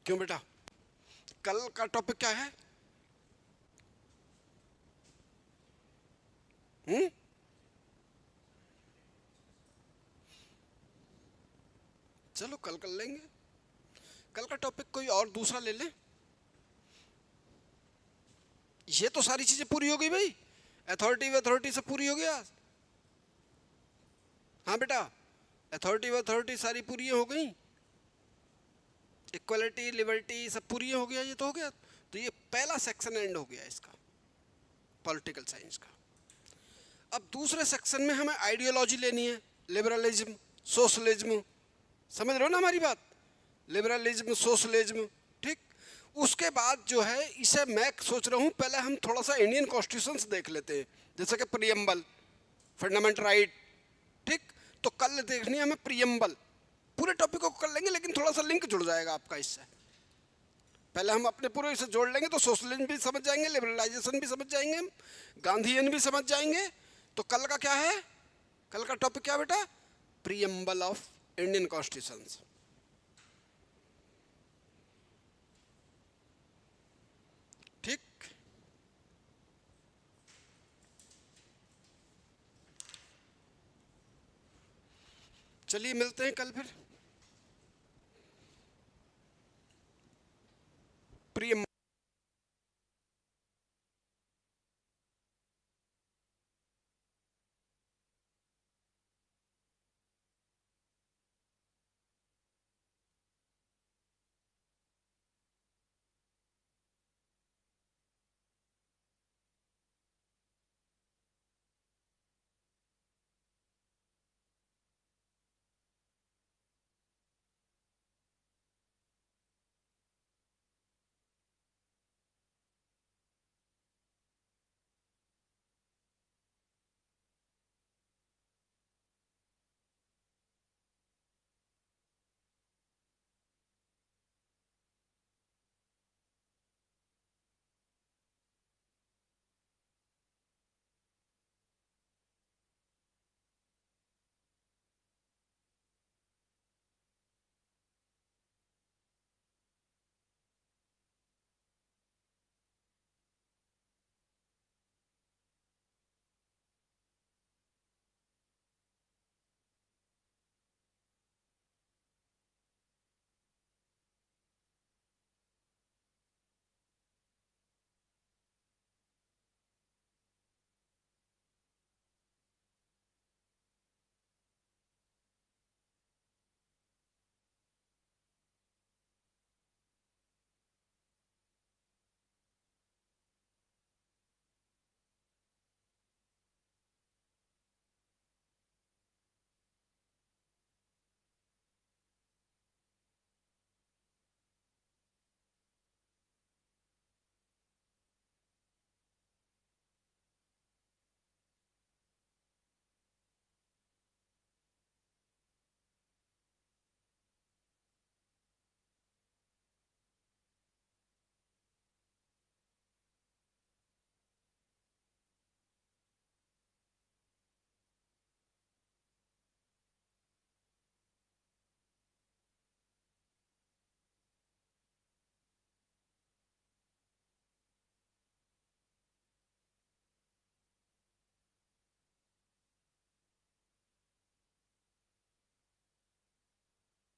क्यों बेटा, कल का टॉपिक क्या है? हम्म। चलो कल कर लेंगे। कल का टॉपिक कोई और दूसरा ले लें। ये तो सारी चीजें पूरी हो गई भाई, अथॉरिटी अथॉरिटी सब पूरी हो गया। हाँ बेटा, अथॉरिटी सारी पूरी हो गई, इक्वलिटी लिबर्टी सब पूरी हो गया, ये तो हो गया। तो ये पहला सेक्शन एंड हो गया इसका, पॉलिटिकल साइंस का। अब दूसरे सेक्शन में हमें आइडियोलॉजी लेनी है, लिबरलिज्म, सोशलिज्म। समझ रहे हो ना हमारी बात? Liberalism, socialism. ठीक। उसके बाद जो है, इसे मैं सोच रहा हूँ पहले हम थोड़ा सा इंडियन कॉन्स्टिट्यूशन देख लेते हैं, जैसे कि प्रियम्बल, फंडामेंटल राइट। ठीक। तो कल देखनी है हमें प्रियम्बल, पूरे टॉपिक को कर लेंगे लेकिन थोड़ा सा लिंक जुड़ जाएगा आपका इससे। पहले हम अपने पूरे इसे जोड़ लेंगे तो सोशलिज्म भी समझ जाएंगे, लिबरलाइजेशन भी समझ जाएंगे, गांधीयन भी समझ जाएंगे। तो कल का क्या है? कल का टॉपिक क्या बेटा? Preamble of Indian constitution. ठीक। चलिए मिलते हैं कल फिर।